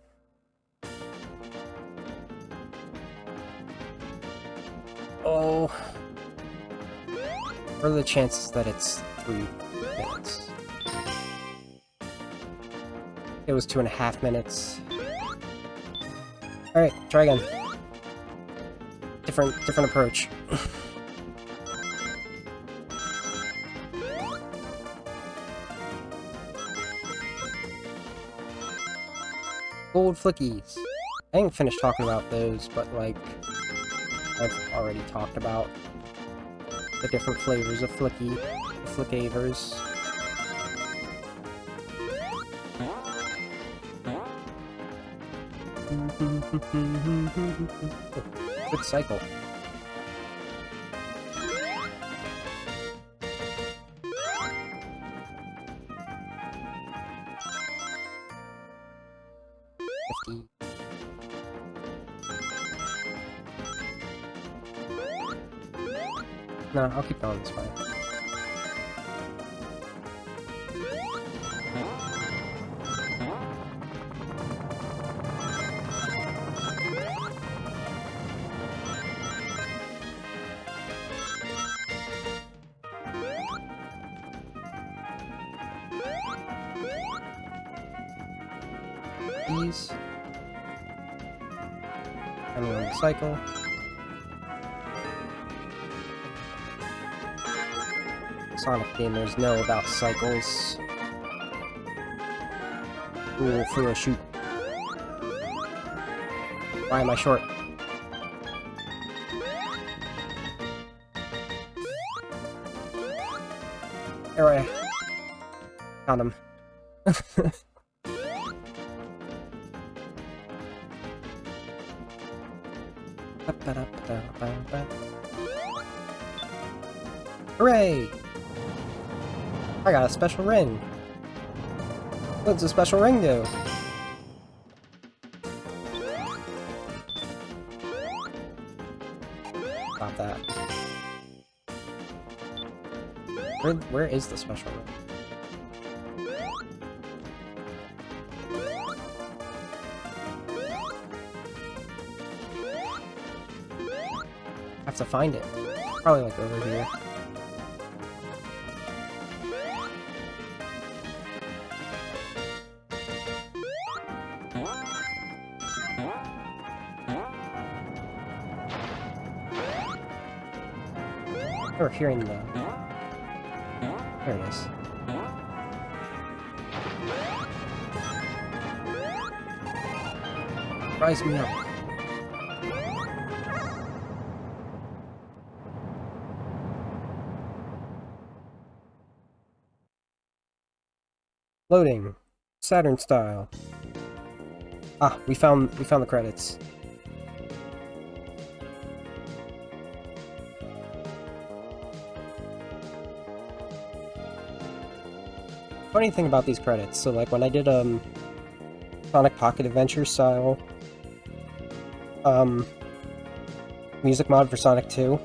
Oh. What are the chances that it's 3 minutes? It was 2.5 minutes. Alright, try again. Different approach. Gold flickies. I didn't finish talking about those, but like I've already talked about the different flavors of flicky, the flickavers. Oh, good cycle. No, I'll keep going, it's fine. These. And we're on the cycle. Sonic gamers know about cycles. Ooh, for a shoot. Why am I short? There I found him. Hooray! I got a special ring. What's a special ring do? Stop that. Where is the special ring? I have to find it. Probably like over here. Or hearing the... There it is. Rise me up. Loading. Saturn style. Ah, we found the credits. Funny thing about these credits, so like when I did Sonic Pocket Adventure style music mod for Sonic 2,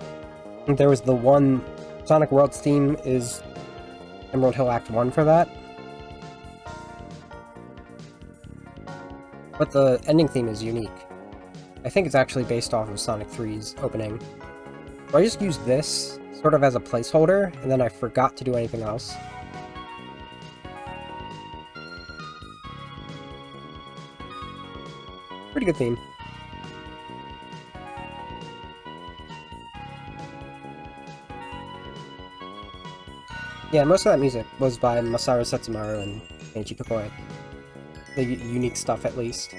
there was the one Sonic World's theme is Emerald Hill Act 1 for that. But the ending theme is unique. I think it's actually based off of Sonic 3's opening. So I just used this sort of as a placeholder, and then I forgot to do anything else. Pretty good theme. Yeah, most of that music was by Masaru Setsumaru and Kenichi Kokoi. The unique stuff, at least.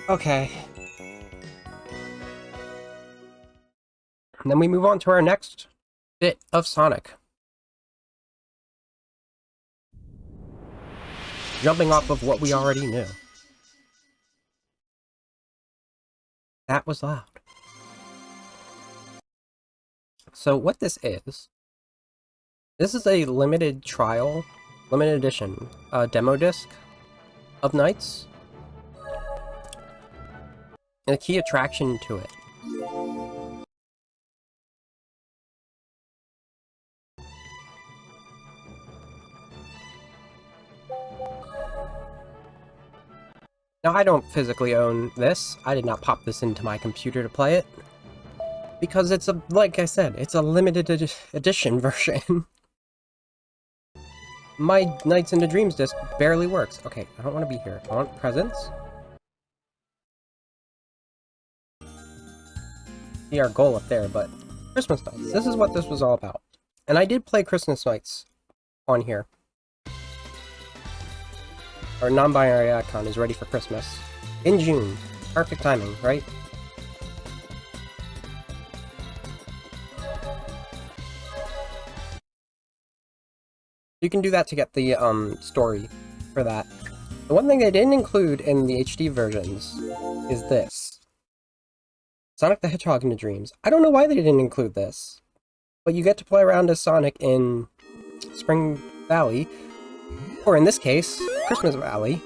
Okay. And then we move on to our next bit of Sonic. Jumping off of what we already knew. That was loud. So what this is a limited trial, limited edition, demo disc of Knights. And a key attraction to it now, I don't physically own this. I did not pop this into my computer to play it. Because it's a, like I said, it's a limited edition version. My Nights into Dreams disc barely works. Okay, I don't want to be here. I want presents. See our goal up there, but Christmas Nights. This is what this was all about. And I did play Christmas Nights on here. Our non-binary icon is ready for Christmas. In June. Perfect timing, right? You can do that to get the story for that. The one thing they didn't include in the HD versions is this. Sonic the Hedgehog into Dreams. I don't know why they didn't include this. But you get to play around as Sonic in Spring Valley. Or in this case, Christmas Valley.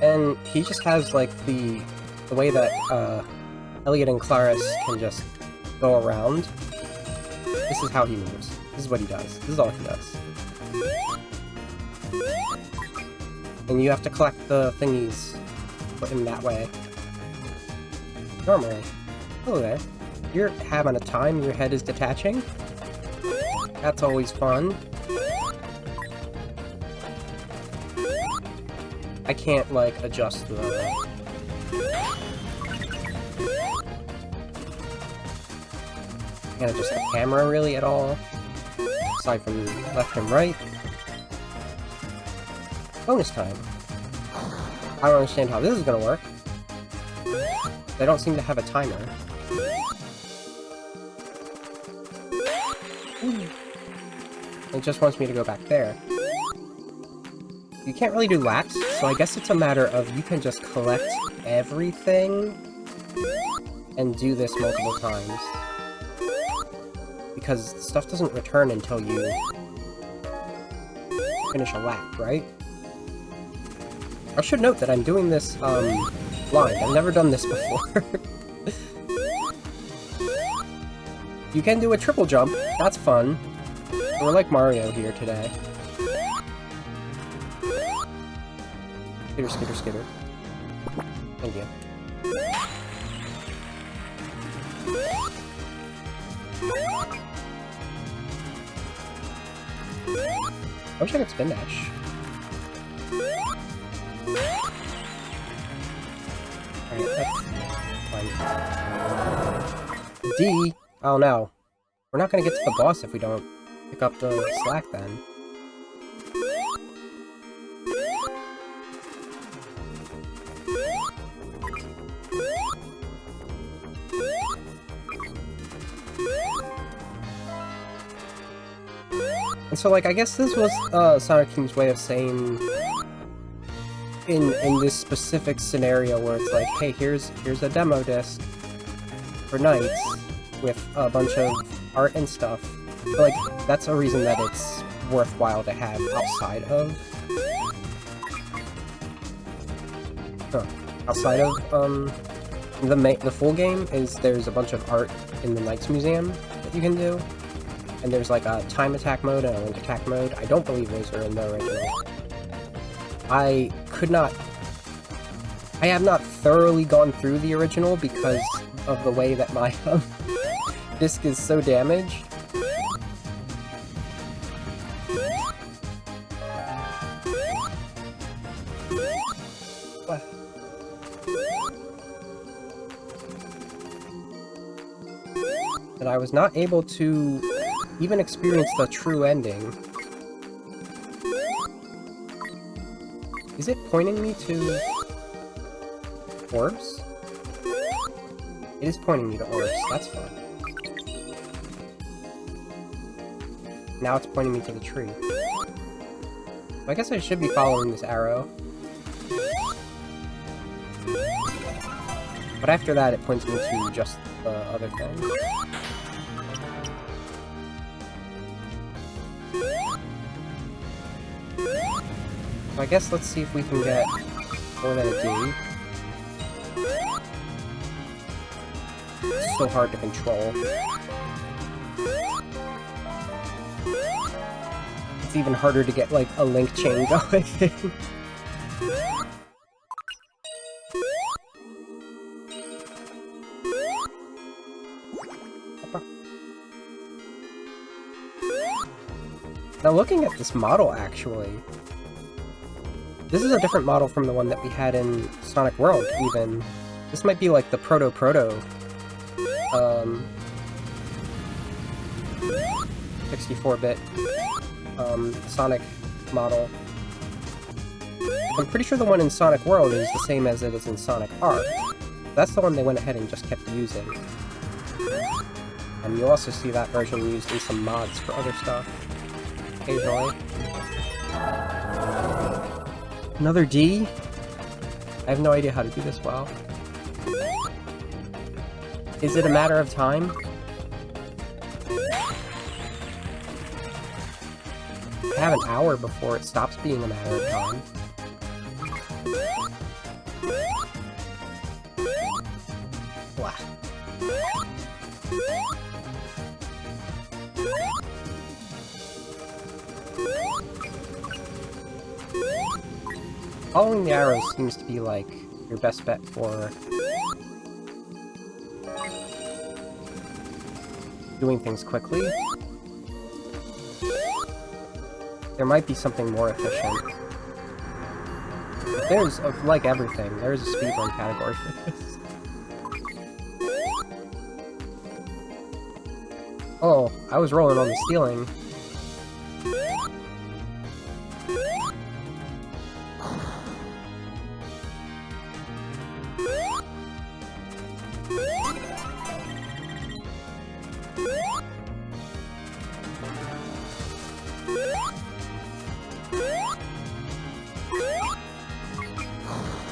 And he just has, like, the way that, Elliot and Claris can just go around. This is how he moves. This is what he does. This is all he does. And you have to collect the thingies, put him that way. Normally. Hello there. You're having a time, your head is detaching? That's always fun. I can't, like, adjust the... I can't adjust the camera, really, at all. Aside from left and right. Bonus time. I don't understand how this is gonna work. They don't seem to have a timer. It just wants me to go back there. You can't really do laps, so I guess it's a matter of you can just collect everything and do this multiple times. Because stuff doesn't return until you finish a lap, right? I should note that I'm doing this, blind. I've never done this before. You can do a triple jump. That's fun. We're like Mario here today. Skitter, skitter, skitter. Thank you. I wish I could spin dash. Alright, that's fine. D! Oh no. We're not gonna get to the boss if we don't pick up the slack then. And so, like, I guess this was Sonic Team's way of saying, in this specific scenario where it's like, hey, here's a demo disc for Knights with a bunch of art and stuff. But, like, that's a reason that it's worthwhile to have outside of the full game. Is there's a bunch of art in the Knights Museum that you can do. And there's like a time attack mode and a link attack mode. I don't believe those are in the original. I have not thoroughly gone through the original because of the way that my disc is so damaged. That I was not able to even experience the true ending. Is it pointing me to orbs? It is pointing me to orbs, that's fun. now it's pointing me to the tree. So I guess I should be following this arrow. But after that, it points me to just the other thing. So I guess let's see if we can get more than a D. It's so hard to control. It's even harder to get, like, a link chain going. Now looking at this model, actually, this is a different model from the one that we had in Sonic World, even. This might be like the proto 64-bit Sonic model. I'm pretty sure the one in Sonic World is the same as it is in Sonic Art. That's the one they went ahead and just kept using. And you'll also see that version used in some mods for other stuff, occasionally. Another D? I have no idea how to do this well. Is it a matter of time? I have an hour before it stops being a matter of time. Blah. Following the arrows seems to be, like, your best bet for doing things quickly. There might be something more efficient. There's, like everything, there's a speedrun category for this. Oh, I was rolling on the ceiling.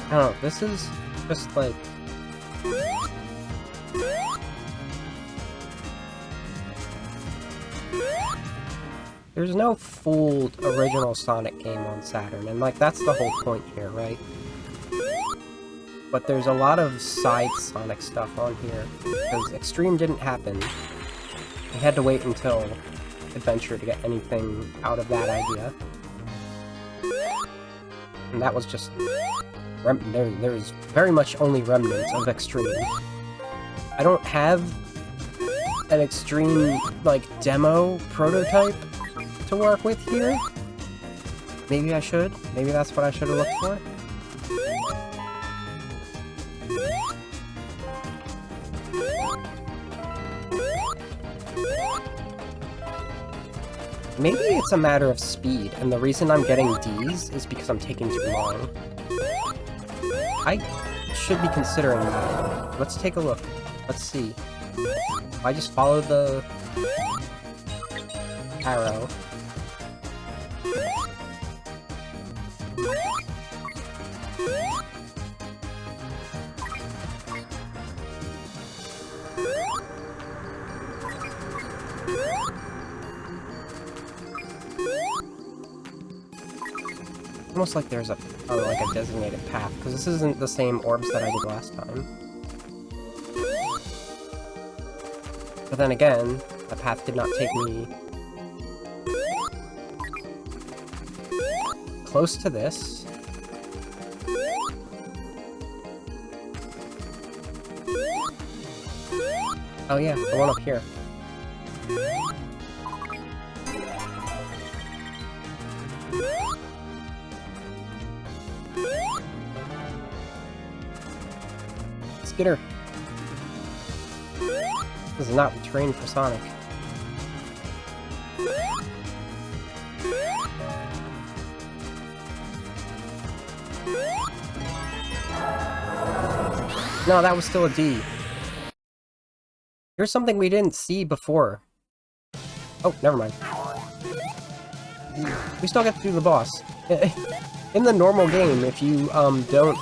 I don't know, this is just like... There's no full original Sonic game on Saturn, and like that's the whole point here, right? But there's a lot of side Sonic stuff on here, because Extreme didn't happen. We had to wait until Adventure to get anything out of that idea. And that was just... There's very much only remnants of Extreme. I don't have an Extreme, like, demo prototype to work with here. Maybe I should. Maybe that's what I should have looked for. Maybe it's a matter of speed, and the reason I'm getting Ds is because I'm taking too long. I should be considering that. Let's take a look. Let's see. If I just follow the arrow. Almost like there's like a designated path, because this isn't the same orbs that I did last time. But then again, the path did not take me close to this. Oh yeah, the one up here. Skitter. This is not the terrain for Sonic. No, that was still a D. Here's something we didn't see before. Oh, never mind. We still get to do the boss. In the normal game, if you, don't...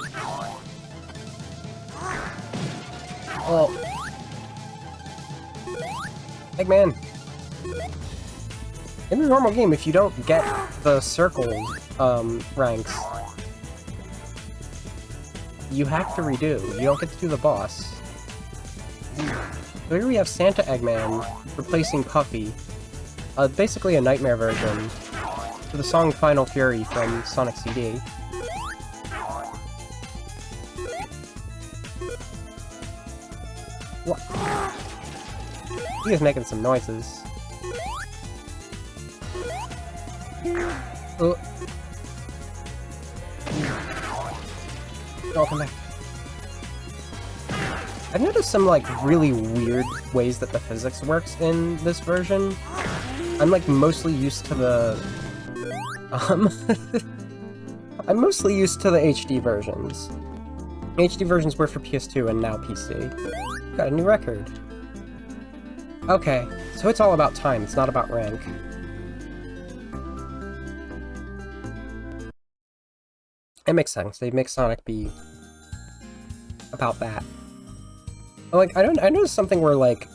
Well... Eggman! In the normal game, if you don't get the circle, ranks, you have to redo. You don't get to do the boss. So here we have Santa Eggman replacing Puffy. Basically a nightmare version for the song Final Fury from Sonic CD. What? He is making some noises. Oh, come back. I've noticed some, like, really weird ways that the physics works in this version. I'm, like, mostly used to the... I'm mostly used to the HD versions. HD versions were for PS2 and now PC. Got a new record. Okay, so it's all about time, it's not about rank. It makes sense, they make Sonic be about that. Like, I noticed something where, like,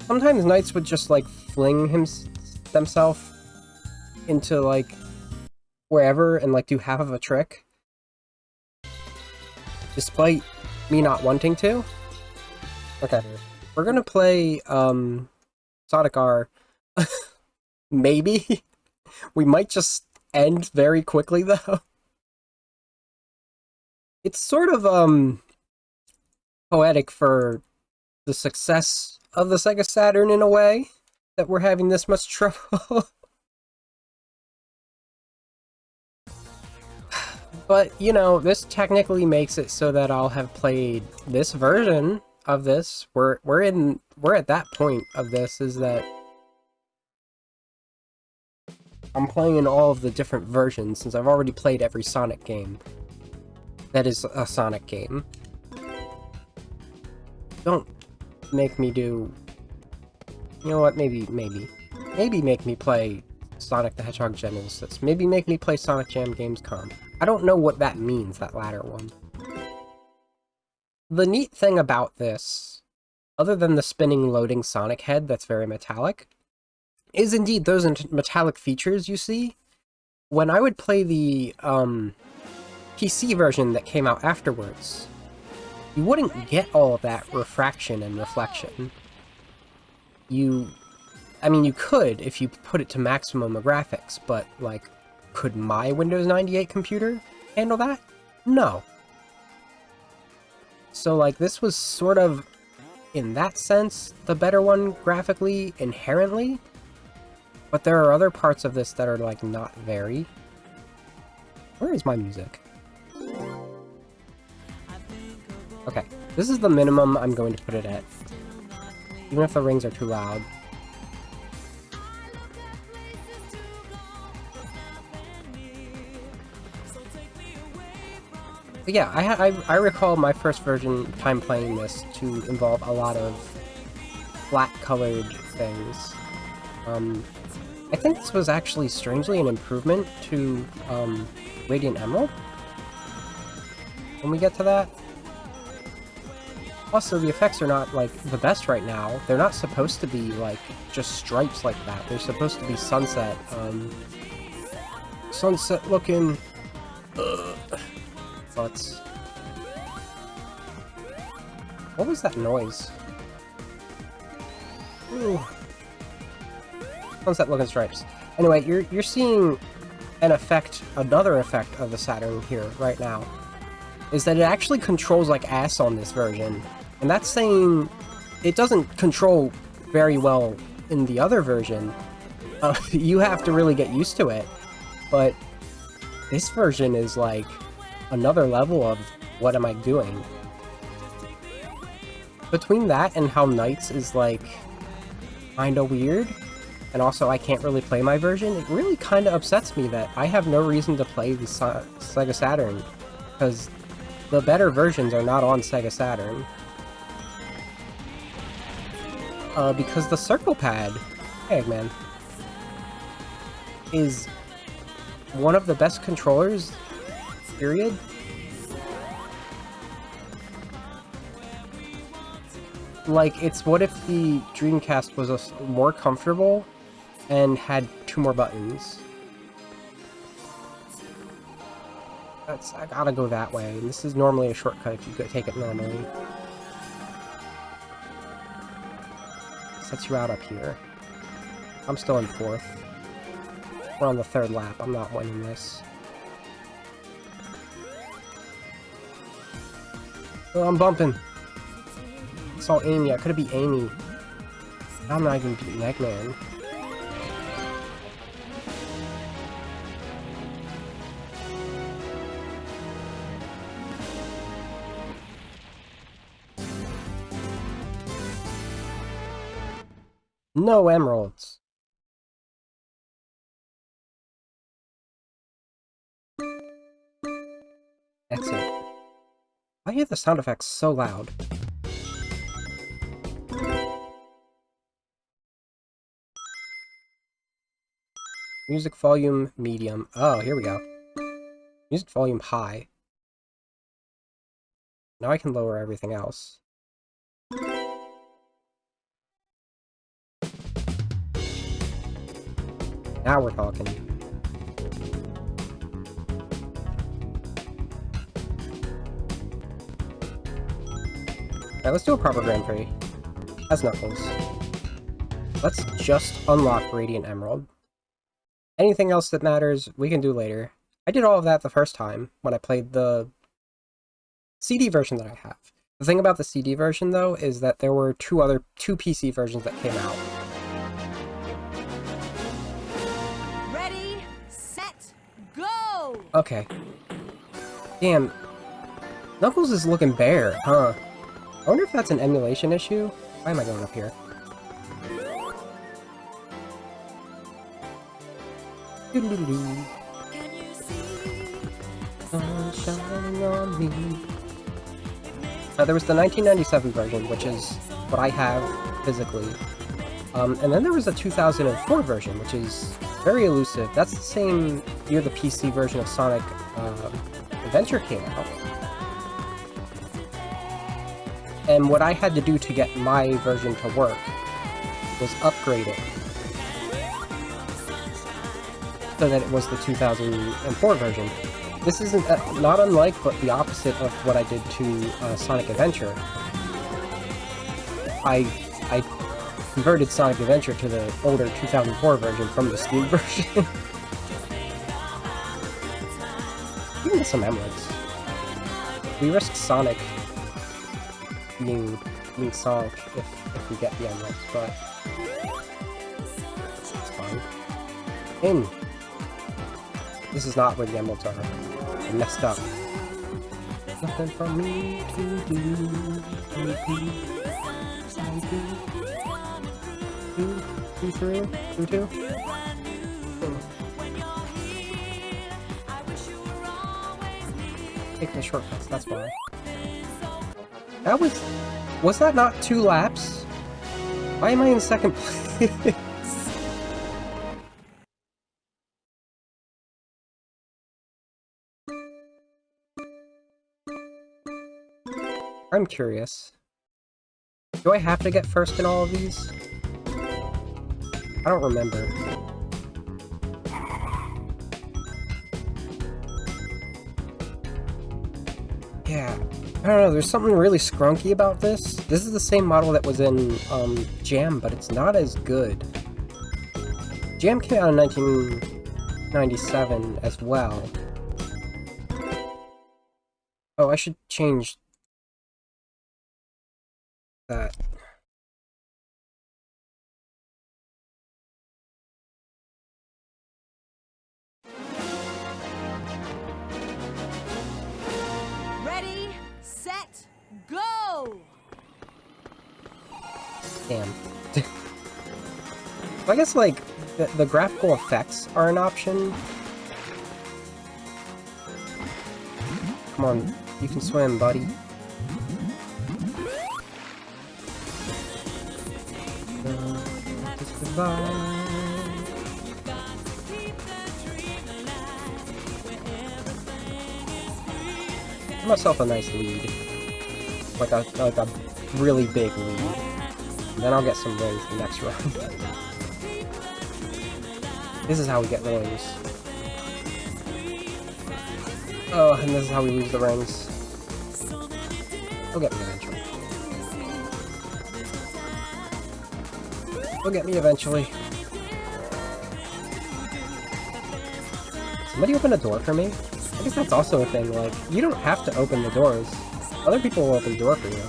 sometimes Knights would just, like, fling themselves into, like, wherever and, like, do half of a trick. Despite me not wanting to. Okay. We're gonna play, Sonic R. Maybe? We might just end very quickly, though. It's sort of, poetic for the success of the Sega Saturn in a way, that we're having this much trouble. But, you know, this technically makes it so that I'll have played this version of this. We're at that point of this, is that I'm playing all of the different versions, since I've already played every Sonic game that is a Sonic game. Don't make me do... You know what, maybe make me play Sonic the Hedgehog Genesis. Maybe make me play Sonic Jam Gamescom. I don't know what that means, that latter one. The neat thing about this, other than the spinning loading Sonic head that's very metallic, is indeed those metallic features you see. When I would play the PC version that came out afterwards, you wouldn't get all of that refraction and reflection. I mean, you could if you put it to maximum graphics, but, like, could my Windows 98 computer handle that? No. So, like, this was sort of, in that sense, the better one graphically, inherently, but there are other parts of this that are, like, not very. Where is my music? Okay, this is the minimum I'm going to put it at, even if the rings are too loud. But yeah, I recall my first time playing this to involve a lot of flat-colored things. I think this was actually strangely an improvement to Radiant Emerald, when we get to that. Also, the effects are not, like, the best right now. They're not supposed to be, like, just stripes like that. They're supposed to be sunset, sunset-looking... Butts. What was that noise? Ooh. Sunset-looking stripes. Anyway, you're seeing an effect, another effect of the Saturn here, right now. Is that it actually controls like ass on this version. And that's saying it doesn't control very well in the other version. You have to really get used to it. But this version is like another level of what am I doing? Between that and how Knights is like kinda weird, and also I can't really play my version, it really kinda upsets me that I have no reason to play the Sega Saturn, because the better versions are not on Sega Saturn. Because the circle pad... Hey, Eggman. is one of the best controllers, period. Like, it's what if the Dreamcast was more comfortable and had 2 more buttons. I gotta go that way, and this is normally a shortcut if you could take it normally. Sets you out up here. I'm still in 4th. We're on the 3rd lap, I'm not winning this. Oh, I'm bumping! I saw Amy, I could've beat Amy. I'm not even beating Eggman. No emeralds. Exit. Why are the sound effects so loud? Music volume medium. Oh, here we go. Music volume high. Now I can lower everything else. Now we're talking. Alright, let's do a proper Grand Prix. As Knuckles. Let's just unlock Radiant Emerald. Anything else that matters, we can do later. I did all of that the first time, when I played the CD version that I have. The thing about the CD version, though, is that there were two PC versions that came out. Ready, set, go! Okay. Damn. Knuckles is looking bare, huh? I wonder if that's an emulation issue? Why am I going up here? Doo-doo-doo-doo. Sun shining on me. There was the 1997 version, which is what I have physically. And then there was a 2004 version, which is very elusive. That's the same year the PC version of Sonic Adventure came out. And what I had to do to get my version to work was upgrade it so that it was the 2004 version. This isn't not unlike, but the opposite of what I did to Sonic Adventure. I converted Sonic Adventure to the older 2004 version from the Steam version. We can get some emeralds. We risk Sonic being Sonic if we get the emeralds, but it's fine. In. This is not where the emeralds are. I messed up. Nothing for me to do. Two. Take the shortcuts, that's why. That was that not 2 laps? Why am I in 2nd place? I'm curious. Do I have to get first in all of these? I don't remember. Yeah, I don't know, there's something really scrunky about this. This is the same model that was in Jam, but it's not as good. Jam came out in 1997 as well. Oh, I should change that. Ready, set, go! Damn. I guess, like, the graphical effects are an option. Come on, you can swim, buddy. Give myself a nice lead. Like a really big lead. And then I'll get some rings the next round. This is how we get the rings. Oh, and this is how we lose the rings. He'll get me eventually. He'll get me eventually. Somebody open a door for me? I guess that's also a thing, like, you don't have to open the doors. Other people will open the door for you.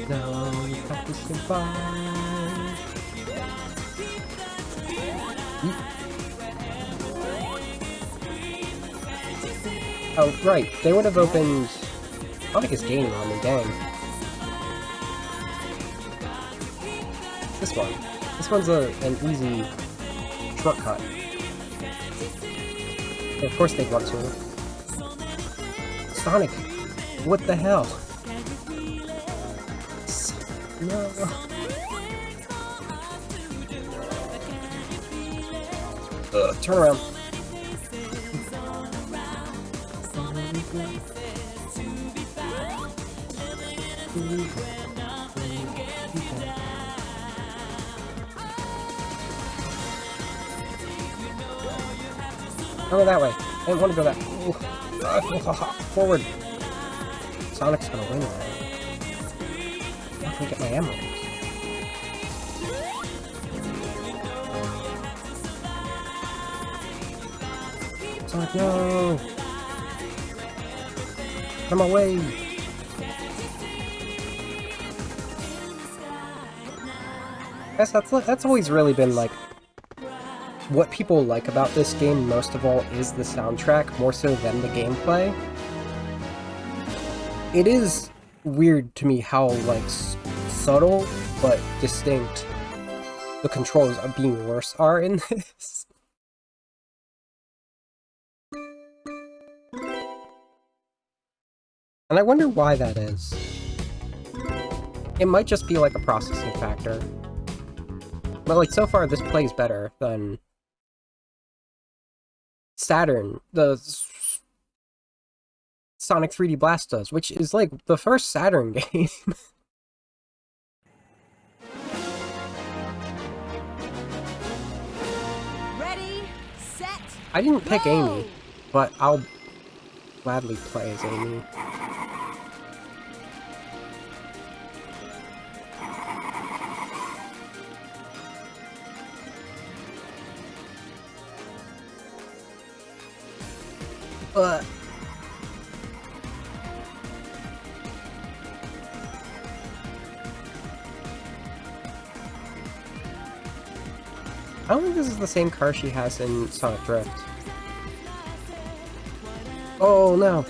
No, you have to survive. Oh, right. They would have opened Sonic game on me, dang. This one. This one's an easy shortcut. Of course they'd want to. Sonic! What the hell? No. Turn around. Go that way. I didn't want to go that way. Forward. Sonic's gonna win there. How can I get my emeralds? Sonic, no! Come away! That's always really been like what people like about this game most of all is the soundtrack, more so than the gameplay. It is weird to me how, like, subtle but distinct the controls of being worse are in this. And I wonder why that is. It might just be like a processing factor. But like so far this plays better than Saturn, the Sonic 3D Blast does, which is like the first Saturn game. Ready, set, I didn't pick go! Amy, but I'll gladly play as Amy. But I don't think this is the same car she has in Sonic Drift. Oh no!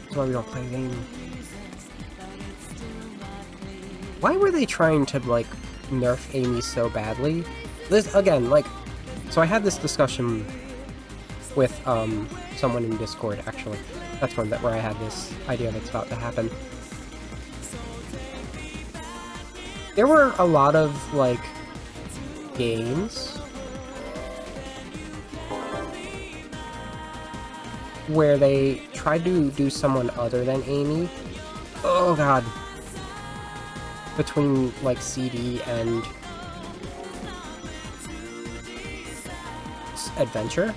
That's why we don't play Amy. Why were they trying to, like, nerf Amy so badly? This, again, like, so I had this discussion with, someone in Discord, actually. That's where I had this idea that's about to happen. There were a lot of, like, games where they tried to do someone other than Amy. Oh god. Between, like, CD and Adventure.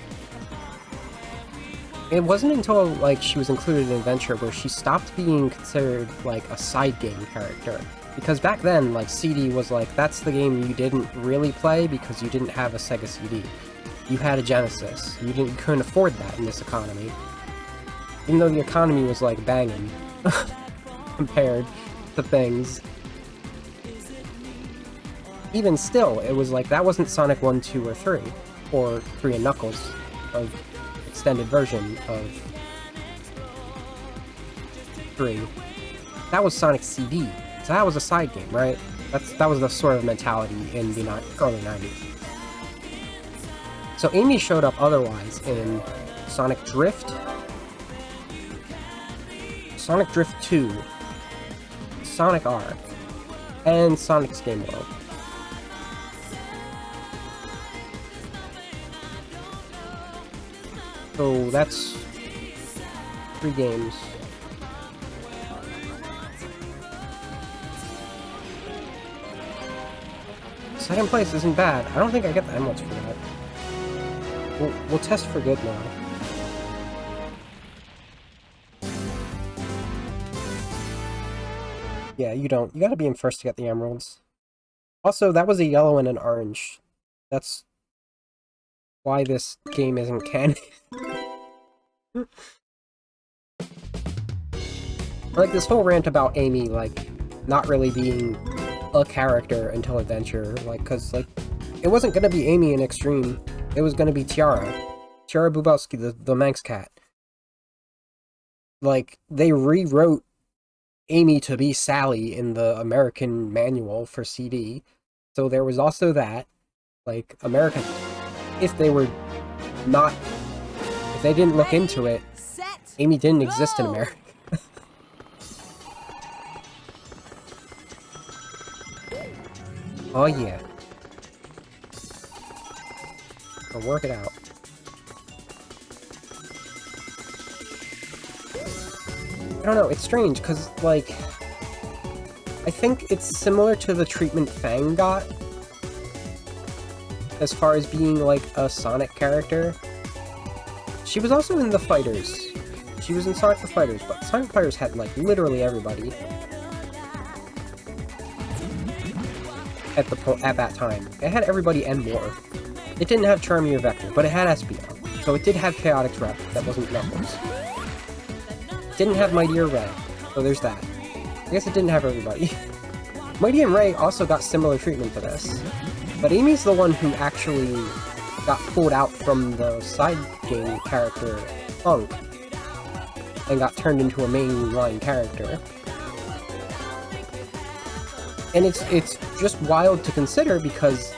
It wasn't until, like, she was included in Adventure where she stopped being considered, like, a side game character. Because back then, like, CD was like, that's the game you didn't really play because you didn't have a Sega CD. You had a Genesis. You couldn't afford that in this economy. Even though the economy was, like, banging compared to things. Even still, it was like, that wasn't Sonic 1, 2, or 3. Or 3 and Knuckles, of extended version of 3. That was Sonic CD. So that was a side game, right? That was the sort of mentality in the early 90s. So Amy showed up otherwise in Sonic Drift, Sonic Drift 2, Sonic R, and Sonic's Game World. So that's 3 games. Second place isn't bad. I don't think I get the emeralds for that. We'll test for good now. Yeah, you don't. You gotta be in first to get the emeralds. Also, that was a yellow and an orange. That's why this game isn't canon. Like, this whole rant about Amy, like, not really being a character until Adventure, like, cause, like, it wasn't gonna be Amy in Extreme. It was gonna be Tiara. Tiara Bubowski, the Manx cat. Like, they rewrote Amy to be Sally in the American manual for CD. So there was also that. Like, America, if they didn't look into it, Amy didn't exist in America. Oh yeah. So work it out. I don't know, it's strange, because, like, I think it's similar to the treatment Fang got, as far as being, like, a Sonic character. She was also in the Fighters. She was in Sonic the Fighters, but Sonic Fighters had, like, literally everybody. At that time. It had everybody and more. It didn't have Charmy or Vector, but it had Espio. So it did have Chaotix Rep, that wasn't Knuckles. It didn't have Mighty or Ray, so there's that. I guess it didn't have everybody. Mighty and Ray also got similar treatment to this. But Amy's the one who actually got pulled out from the side game character, Funk, and got turned into a mainline character. And it's just wild to consider because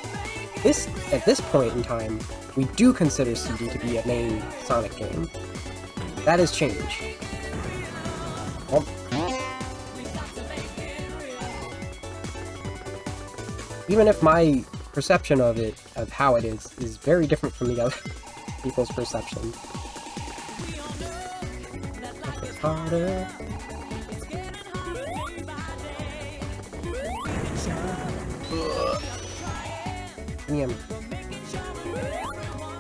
at this point in time, we do consider CD to be a main Sonic game. That has changed. Well, even if my perception of it, of how it is very different from the other people's perception. Okay, harder. Damn.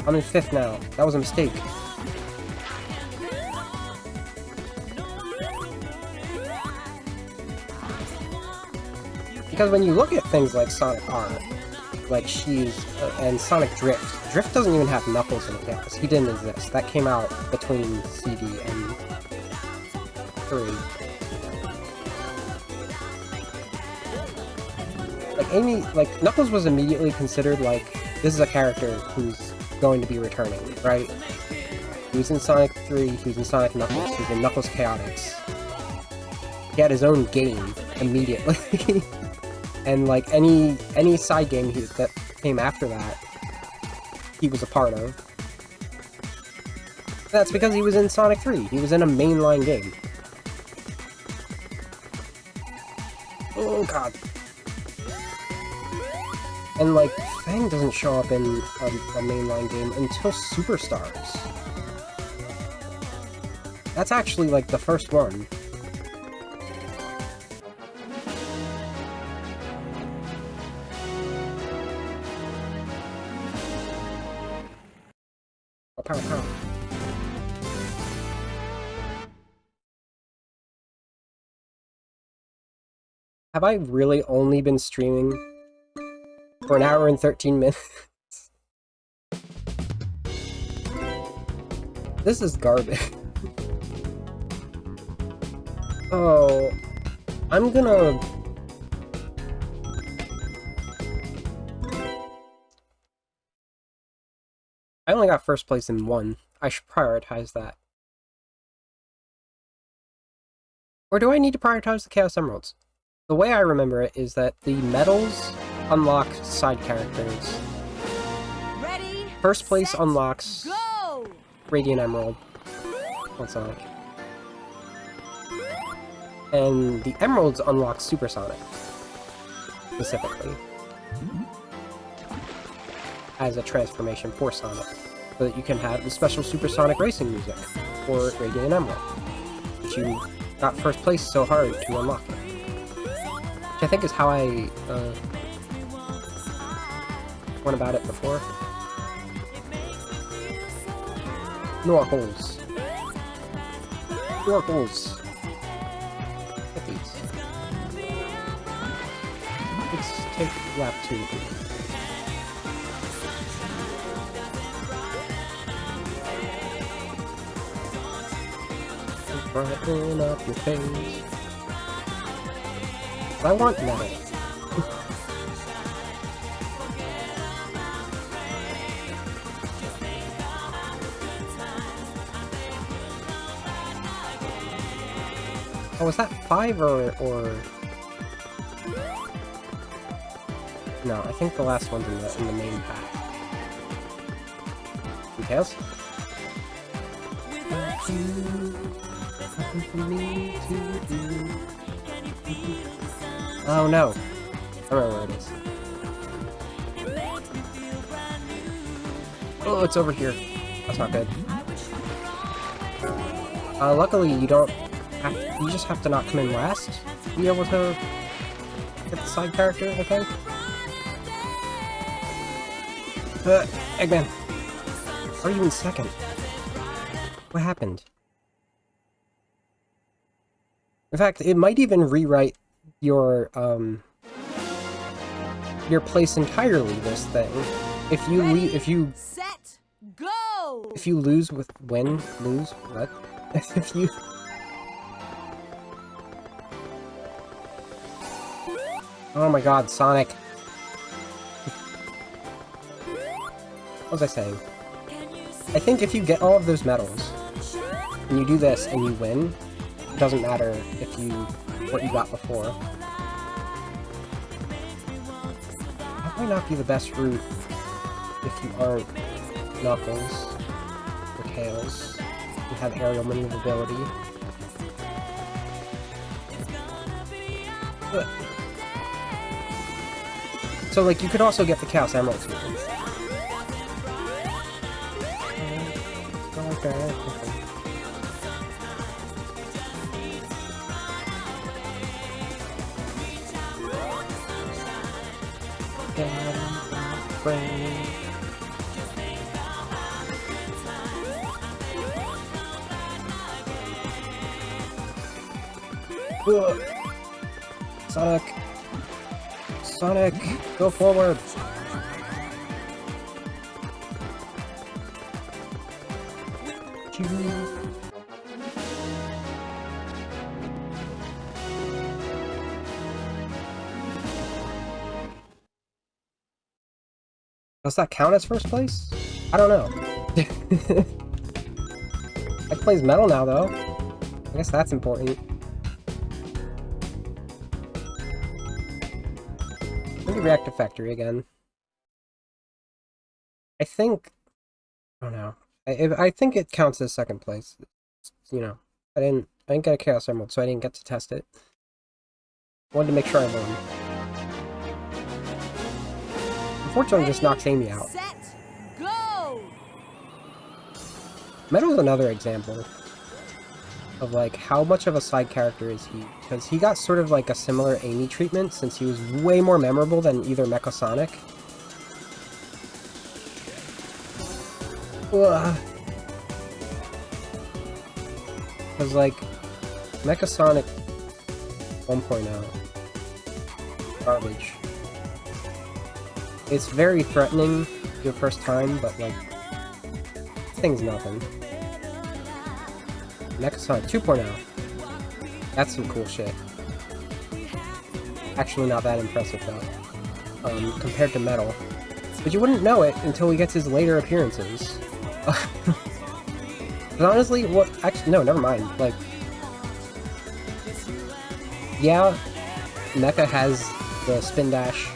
I'm in 5th now. That was a mistake. Because when you look at things like Sonic R, like and Sonic Drift, Drift doesn't even have Knuckles in it yet, because he didn't exist. That came out between CD and 3. Like, Amy, like, Knuckles was immediately considered, like, this is a character who's going to be returning, right? He was in Sonic 3, he was in Sonic Knuckles, he was in Knuckles Chaotix. He had his own game immediately. And, like, any side game that came after that, he was a part of. That's because he was in Sonic 3. He was in a mainline game. Oh, God. And, like, Fang doesn't show up in a mainline game until Superstars. That's actually, like, the first one. Oh, pow, pow. Have I really only been streaming for an hour and 13 minutes? This is garbage. Oh, I'm gonna... I only got first place in 1. I should prioritize that. Or do I need to prioritize the Chaos Emeralds? The way I remember it is that the medals unlock side characters. Ready, First place set, unlocks go! Radiant Emerald. What's Sonic? And the Emeralds unlock Super Sonic. specifically, as a transformation for Sonic, so that you can have the special supersonic racing music for Radiant Emerald, which you got first place so hard to unlock it. Which I think is how I went about it before. Snorkels. Snorkels. Get these. Let's take lap 2. Brighten up your face. I want metal. Oh, was that 5 or... No, I think the last one's in the main pack. Details? Oh no! I don't know where it is. Oh, it's over here. That's not good. Luckily you don't have to, you just have to not come in last to be able to get the side character, I think. Eggman! How are you in second? What happened? In fact, it might even rewrite your place entirely, this thing. If you leave, if you lose with lose what? If you Oh my god, Sonic. What was I saying? I think if you get all of those medals and you do this and you win, it doesn't matter if what you got before. That might not be the best route if you aren't Knuckles or Tails and have aerial maneuverability. So, like, you could also get the Chaos Emeralds here. Okay. Sonic! Sonic! Go forward! Does that count as first place? I don't know. I plays metal now, though. I guess that's important. Let me react to Factory again. I think... I don't know. I think it counts as second place. You know, I didn't get a Chaos Emerald, so I didn't get to test it. Wanted to make sure I won. Unfortunately, just knocks Amy out. Set, go! Metal's another example of, like, how much of a side character is he? Because he got sort of like a similar Amy treatment since he was way more memorable than either Mecha Sonic. Because, like, Mecha Sonic 1.0, garbage. It's very threatening your first time, but, like, thing's nothing. Mecha Sonic 2.0, that's some cool shit. Actually not that impressive, though, compared to Metal. But you wouldn't know it until he gets his later appearances. But honestly, actually, no, never mind. Like, yeah, Mecha has the spin dash,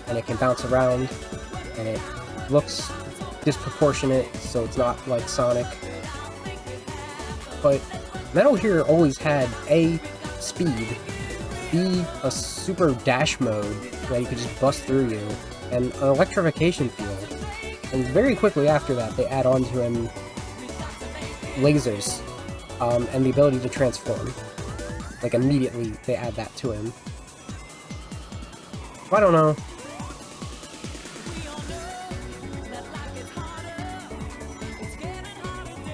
and it can bounce around, and it looks disproportionate, so it's not like Sonic. But Metal here always had A, speed, B, a super dash mode that you could just bust through you, and an electrification field. And very quickly after that, they add on to him lasers, and the ability to transform. Like, immediately they add that to him. I don't know.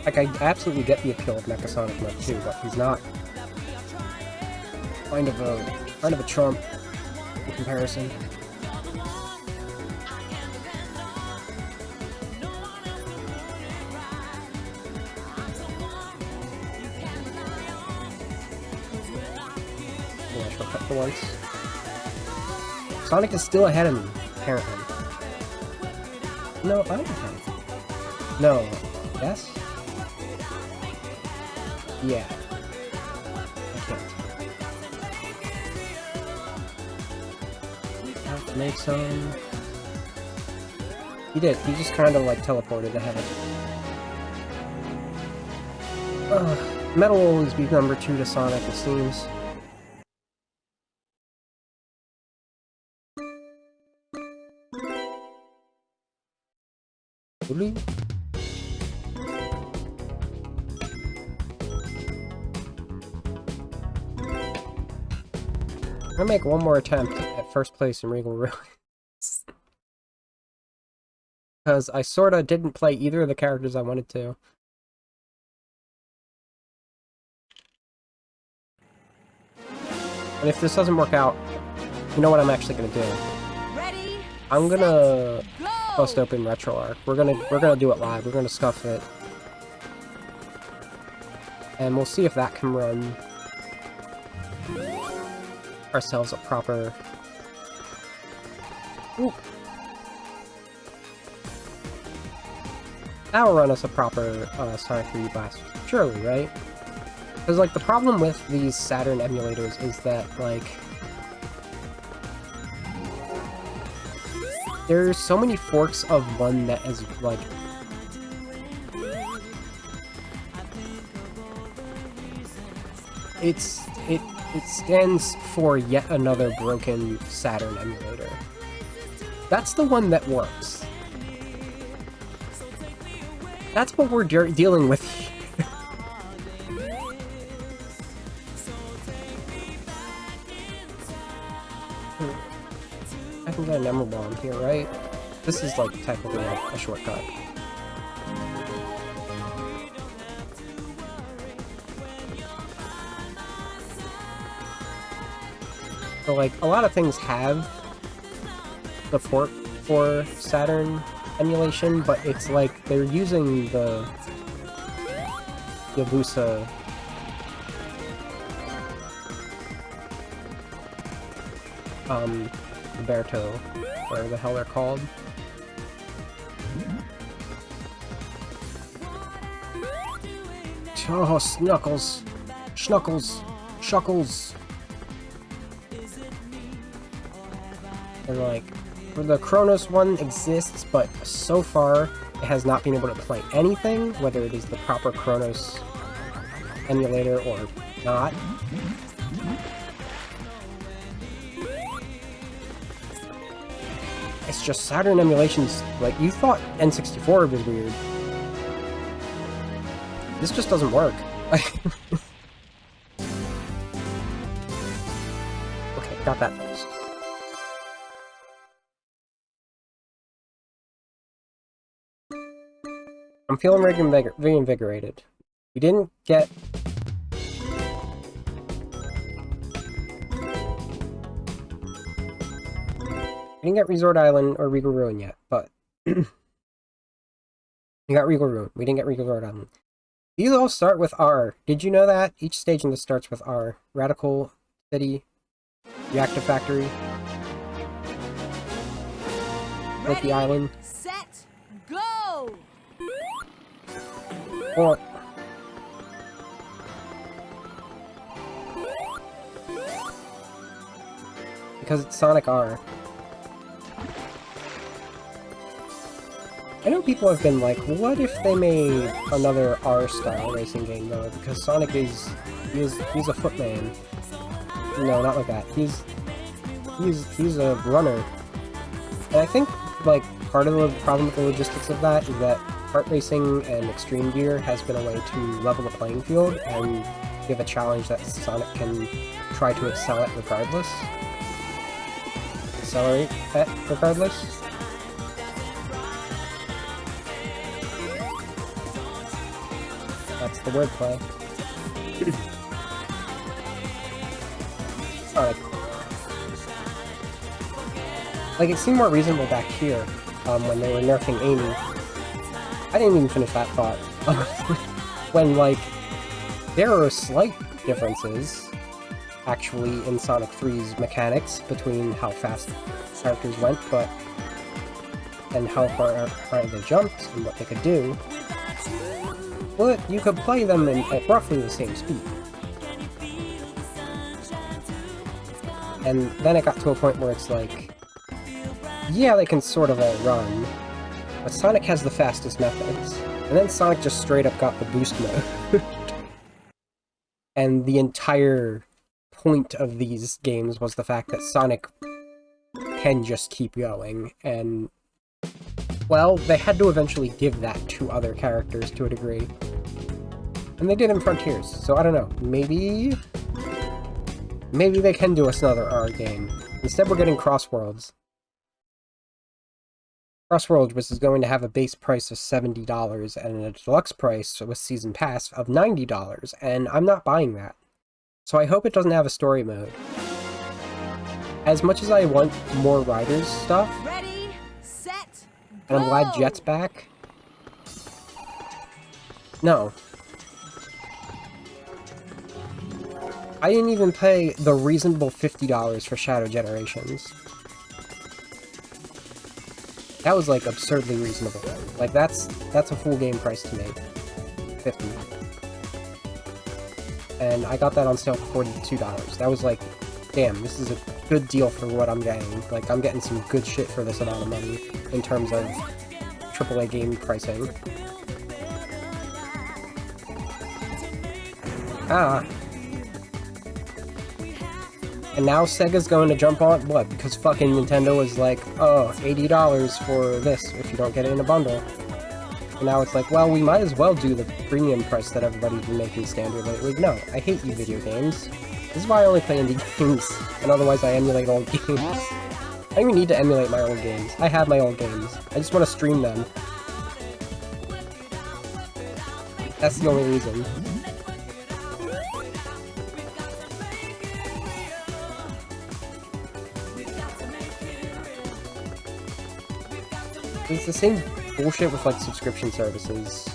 Like, I absolutely get the appeal of Mecha Sonic Mode 2, but he's not kind of a chump in comparison. Yeah, shortcut for once. Sonic is still ahead of me, apparently. No, I'm ahead. No. Yes? Yeah. I can't. Have to make some... He did. He just kind of, like, teleported ahead. Metal will always be number 2 to Sonic, it seems. Really? I'm gonna make one more attempt at first place in Regal Ruins. Because I sorta didn't play either of the characters I wanted to. And if this doesn't work out, you know what I'm actually gonna do? Ready, I'm gonna go! bust open RetroArch. We're gonna do it live. We're gonna scuff it. And we'll see if that can run ourselves a proper... Ooh. That'll run us a proper Sonic 3D Blast. Surely, right? Because, like, the problem with these Saturn emulators is that, like... There's so many forks of one that is, like... It stands for yet another broken Saturn emulator. That's the one that works. That's what we're dealing with here. I can get an Emerald Bomb here, right? This is, like, technically a shortcut. So, like, a lot of things have support for Saturn emulation, but it's like they're using the Yabusa Roberto, whatever the hell they're called. Oh, Snuckles! Shuckles! And like, the Kronos one exists, but so far it has not been able to play anything, whether it is the proper Kronos emulator or not. It's just Saturn emulations, like, you thought N64 was weird. This just doesn't work. Okay, got that first. I'm feeling reinvigorated. We didn't get... We didn't get Resort Island or Regal Ruin yet, but... We got Regal Ruin. We didn't get Regal Island. These all start with R. Did you know that? Each stage in this starts with R. Radical City, Reactor Factory, Milky Island. Set, go! Or... Because it's Sonic R. I know people have been like, what if they made another R-style racing game, though? Because Sonic is... he's a footman. No, not like that. He's a runner. And I think, like, part of the problem with the logistics of that is that kart racing and extreme gear has been a way to level the playing field and give a challenge that Sonic can try to excel at regardless. Accelerate at regardless. That's the wordplay. Sonic. Like, it seemed more reasonable back here, when they were nerfing Amy. I didn't even finish that thought. When, like, there are slight differences, actually, in Sonic 3's mechanics between how fast characters went, and how far they jumped, and what they could do. But you could play them at roughly the same speed. And then it got to a point where it's like, yeah, they can sort of all run, but Sonic has the fastest methods. And then Sonic just straight up got the boost mode. And the entire point of these games was the fact that Sonic can just keep going, and, well, they had to eventually give that to other characters to a degree. And they did in Frontiers, so I don't know, maybe they can do us another R game. Instead we're getting Crossworlds. Crossworlds, which is going to have a base price of $70 and a deluxe price with Season Pass of $90, and I'm not buying that. So I hope it doesn't have a story mode. As much as I want more Riders stuff, Ready, set, and I'm glad go! Jet's back, no. I didn't even pay the reasonable $50 for Shadow Generations. That was, like, absurdly reasonable. Like, that's a full game price to me. $50. And I got that on sale for $42. That was like, damn, this is a good deal for what I'm getting. Like, I'm getting some good shit for this amount of money, in terms of AAA game pricing. Ah. And now Sega's going to jump on, what, because fucking Nintendo is like, oh, $80 for this if you don't get it in a bundle. And now it's like, well, we might as well do the premium price that everybody's been making standard lately. No, I hate you video games. This is why I only play indie games, and otherwise I emulate old games. I don't even need to emulate my old games. I have my old games. I just want to stream them. That's the only reason. It's the same bullshit with, like, subscription services.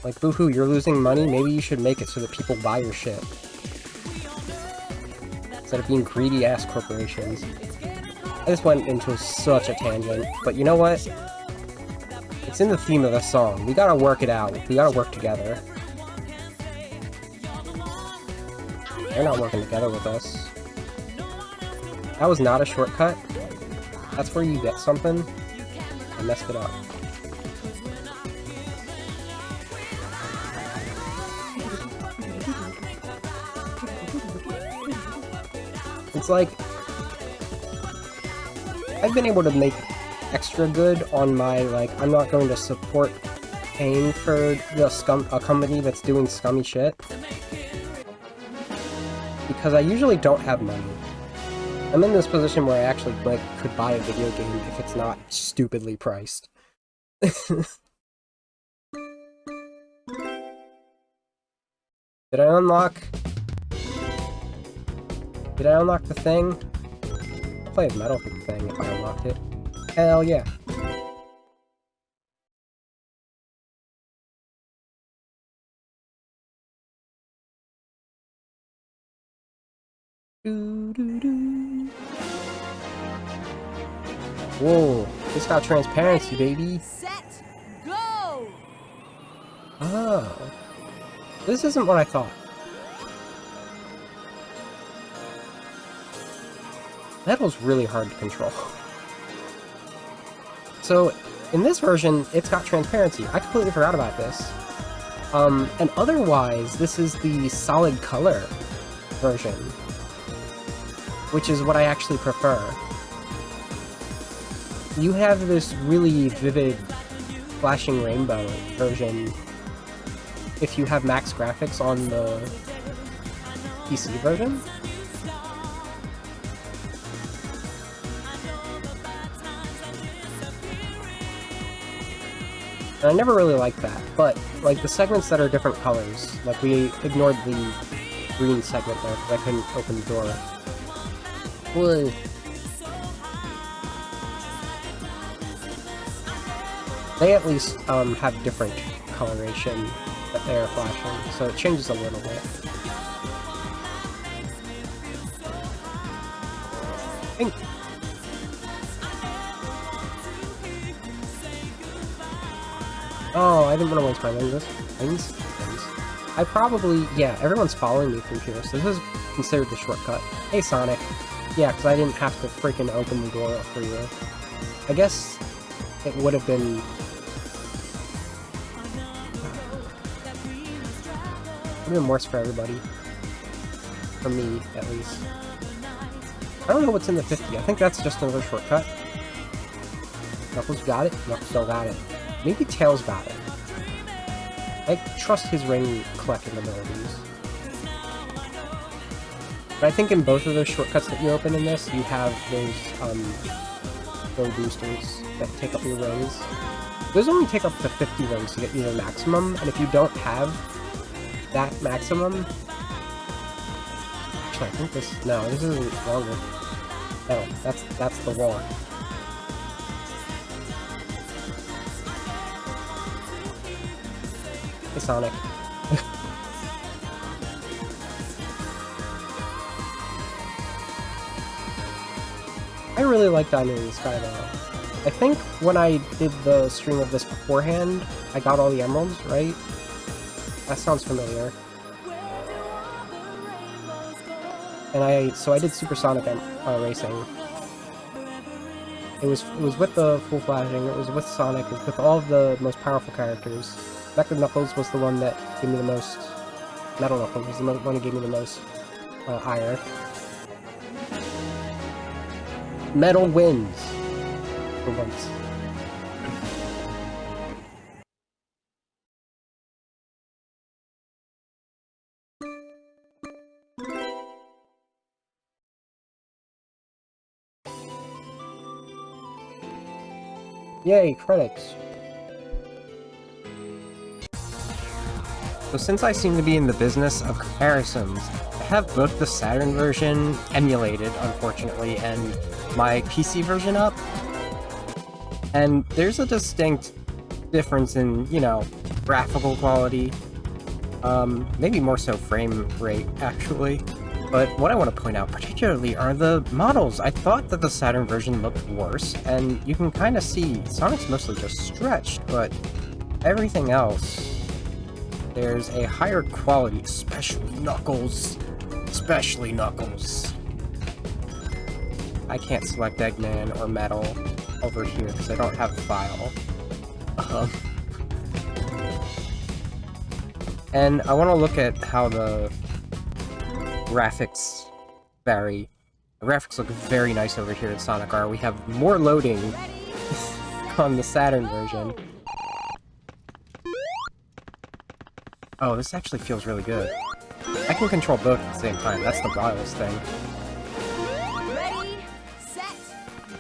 Like, boohoo, you're losing money? Maybe you should make it so that people buy your shit. Instead of being greedy-ass corporations. I just went into such a tangent, but you know what? It's in the theme of the song. We gotta work it out. We gotta work together. They're not working together with us. That was not a shortcut. That's where you get something. I messed it up. It's like, I've been able to make extra good on my, like, I'm not going to support paying for a company that's doing scummy shit. Because I usually don't have money. I'm in this position where I actually, like, could buy a video game if it's not stupidly priced. Did I unlock the thing? I'll play a Metal thing if I unlocked it. Hell yeah. Whoa, this got transparency, baby. Set, go! Oh. This isn't what I thought. Metal's really hard to control. So, in this version, it's got transparency. I completely forgot about this. And otherwise, this is the solid color version, which is what I actually prefer. You have this really vivid flashing rainbow version if you have max graphics on the PC version. And I never really liked that, but like the segments that are different colors, like we ignored the green segment there because I couldn't open the door. Whoa. They at least have different coloration that they are flashing, so it changes a little bit. Pink. Oh, I didn't want to waste my wings. I probably, yeah, everyone's following me through here, so this is considered the shortcut. Hey, Sonic. Yeah, because I didn't have to freaking open the door for you. I guess it would have been... It would have been worse for everybody. For me, at least. I don't know what's in the 50. I think that's just another shortcut. Knuckles got it. Knuckles don't got it. Maybe Tails got it. I trust his ring collecting abilities. But I think in both of those shortcuts that you open in this, you have those glow boosters that take up your rings. Those only take up to 50 rings to get you the maximum, and if you don't have that maximum... Actually, I think this... No, this isn't longer. No, that's the wall. Hey, Sonic. I really like Diamond in the Sky, though. I think when I did the stream of this beforehand, I got all the emeralds, right? That sounds familiar. And so I did Supersonic Racing. It was with the full flashing, it was with Sonic, it was with all of the most powerful characters. Mecha Knuckles was the one that gave me the most... Metal Knuckles was the one that gave me the most ire. Metal wins! For once. Yay, credits! So since I seem to be in the business of comparisons, I have both the Saturn version emulated, unfortunately, and my PC version up. And there's a distinct difference in, you know, graphical quality. Maybe more so frame rate, actually. But what I want to point out particularly are the models. I thought that the Saturn version looked worse, and you can kind of see Sonic's mostly just stretched, but everything else, there's a higher quality, especially Knuckles. Especially Knuckles. I can't select Eggman or Metal over here because I don't have a file. And I want to look at how the graphics vary. The graphics look very nice over here in Sonic R. We have more loading on the Saturn version. Oh, this actually feels really good. I can control both at the same time. That's the wildest thing. Ready, set,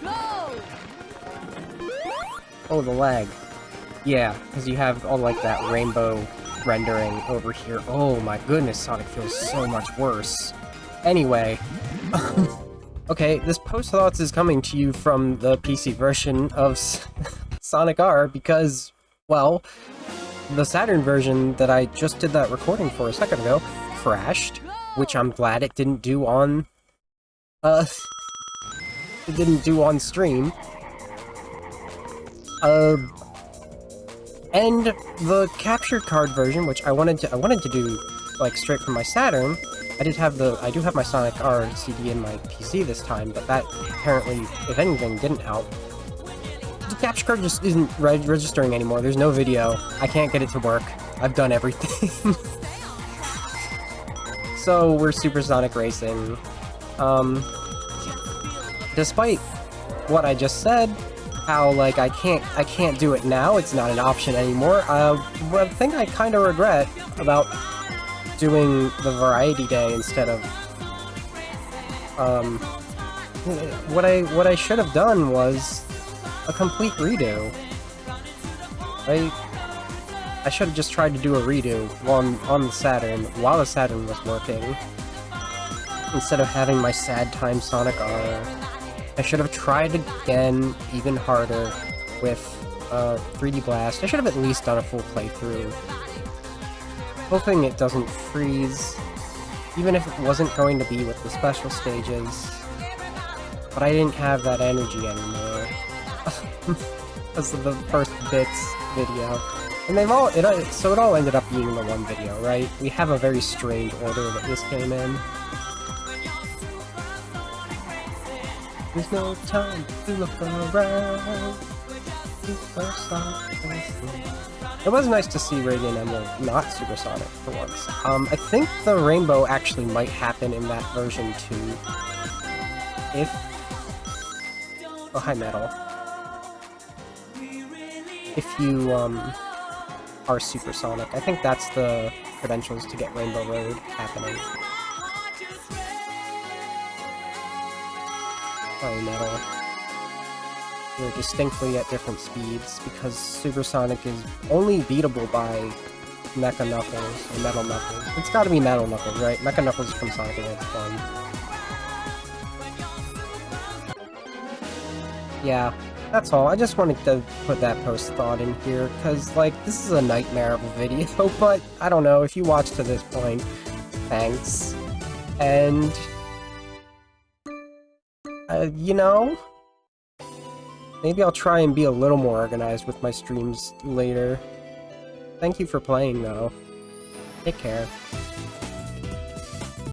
go! Oh, the lag. Yeah, because you have all like that rainbow rendering over here. Oh my goodness, Sonic feels so much worse. Anyway, okay, this post-thoughts is coming to you from the PC version of Sonic R because, well, the Saturn version that I just did that recording for a second ago crashed, which I'm glad it didn't do on, it didn't do on stream. And the capture card version, which I wanted to do like straight from my Saturn. I do have my Sonic R CD in my PC this time, but that apparently, if anything, didn't help. the capture card just isn't registering anymore. There's no video. I can't get it to work. I've done everything. So we're Supersonic Racing. Despite what I just said, how like I can't do it now. It's not an option anymore. One thing I kind of regret about doing the Variety Day instead of what I should have done was a complete redo. I should have just tried to do a redo on the Saturn while the Saturn was working instead of having my sad time Sonic R. I should have tried again even harder with 3D Blast. I should have at least done a full playthrough. Hoping it doesn't freeze, even if it wasn't going to be with the special stages. But I didn't have that energy anymore. That's the first bits video. And they've all, so it all ended up being the one video, right? We have a very strange order that this came in. There's no time to look around. It was nice to see Radiant Emerald not supersonic for once. I think the rainbow actually might happen in that version too. If... Oh, hi, Metal. If you, are supersonic. I think that's the credentials to get Rainbow Road happening. Sorry, Metal. We're distinctly at different speeds, because Supersonic is only beatable by Mecha Knuckles, or Metal Knuckles. It's gotta be Metal Knuckles, right? Mecha Knuckles from Sonic Advance 1. Yeah, that's all. I just wanted to put that post thought in here, because, like, this is a nightmare of a video, but I don't know, if you watched to this point, thanks. And... you know? Maybe I'll try and be a little more organized with my streams later. Thank you for playing, though. Take care.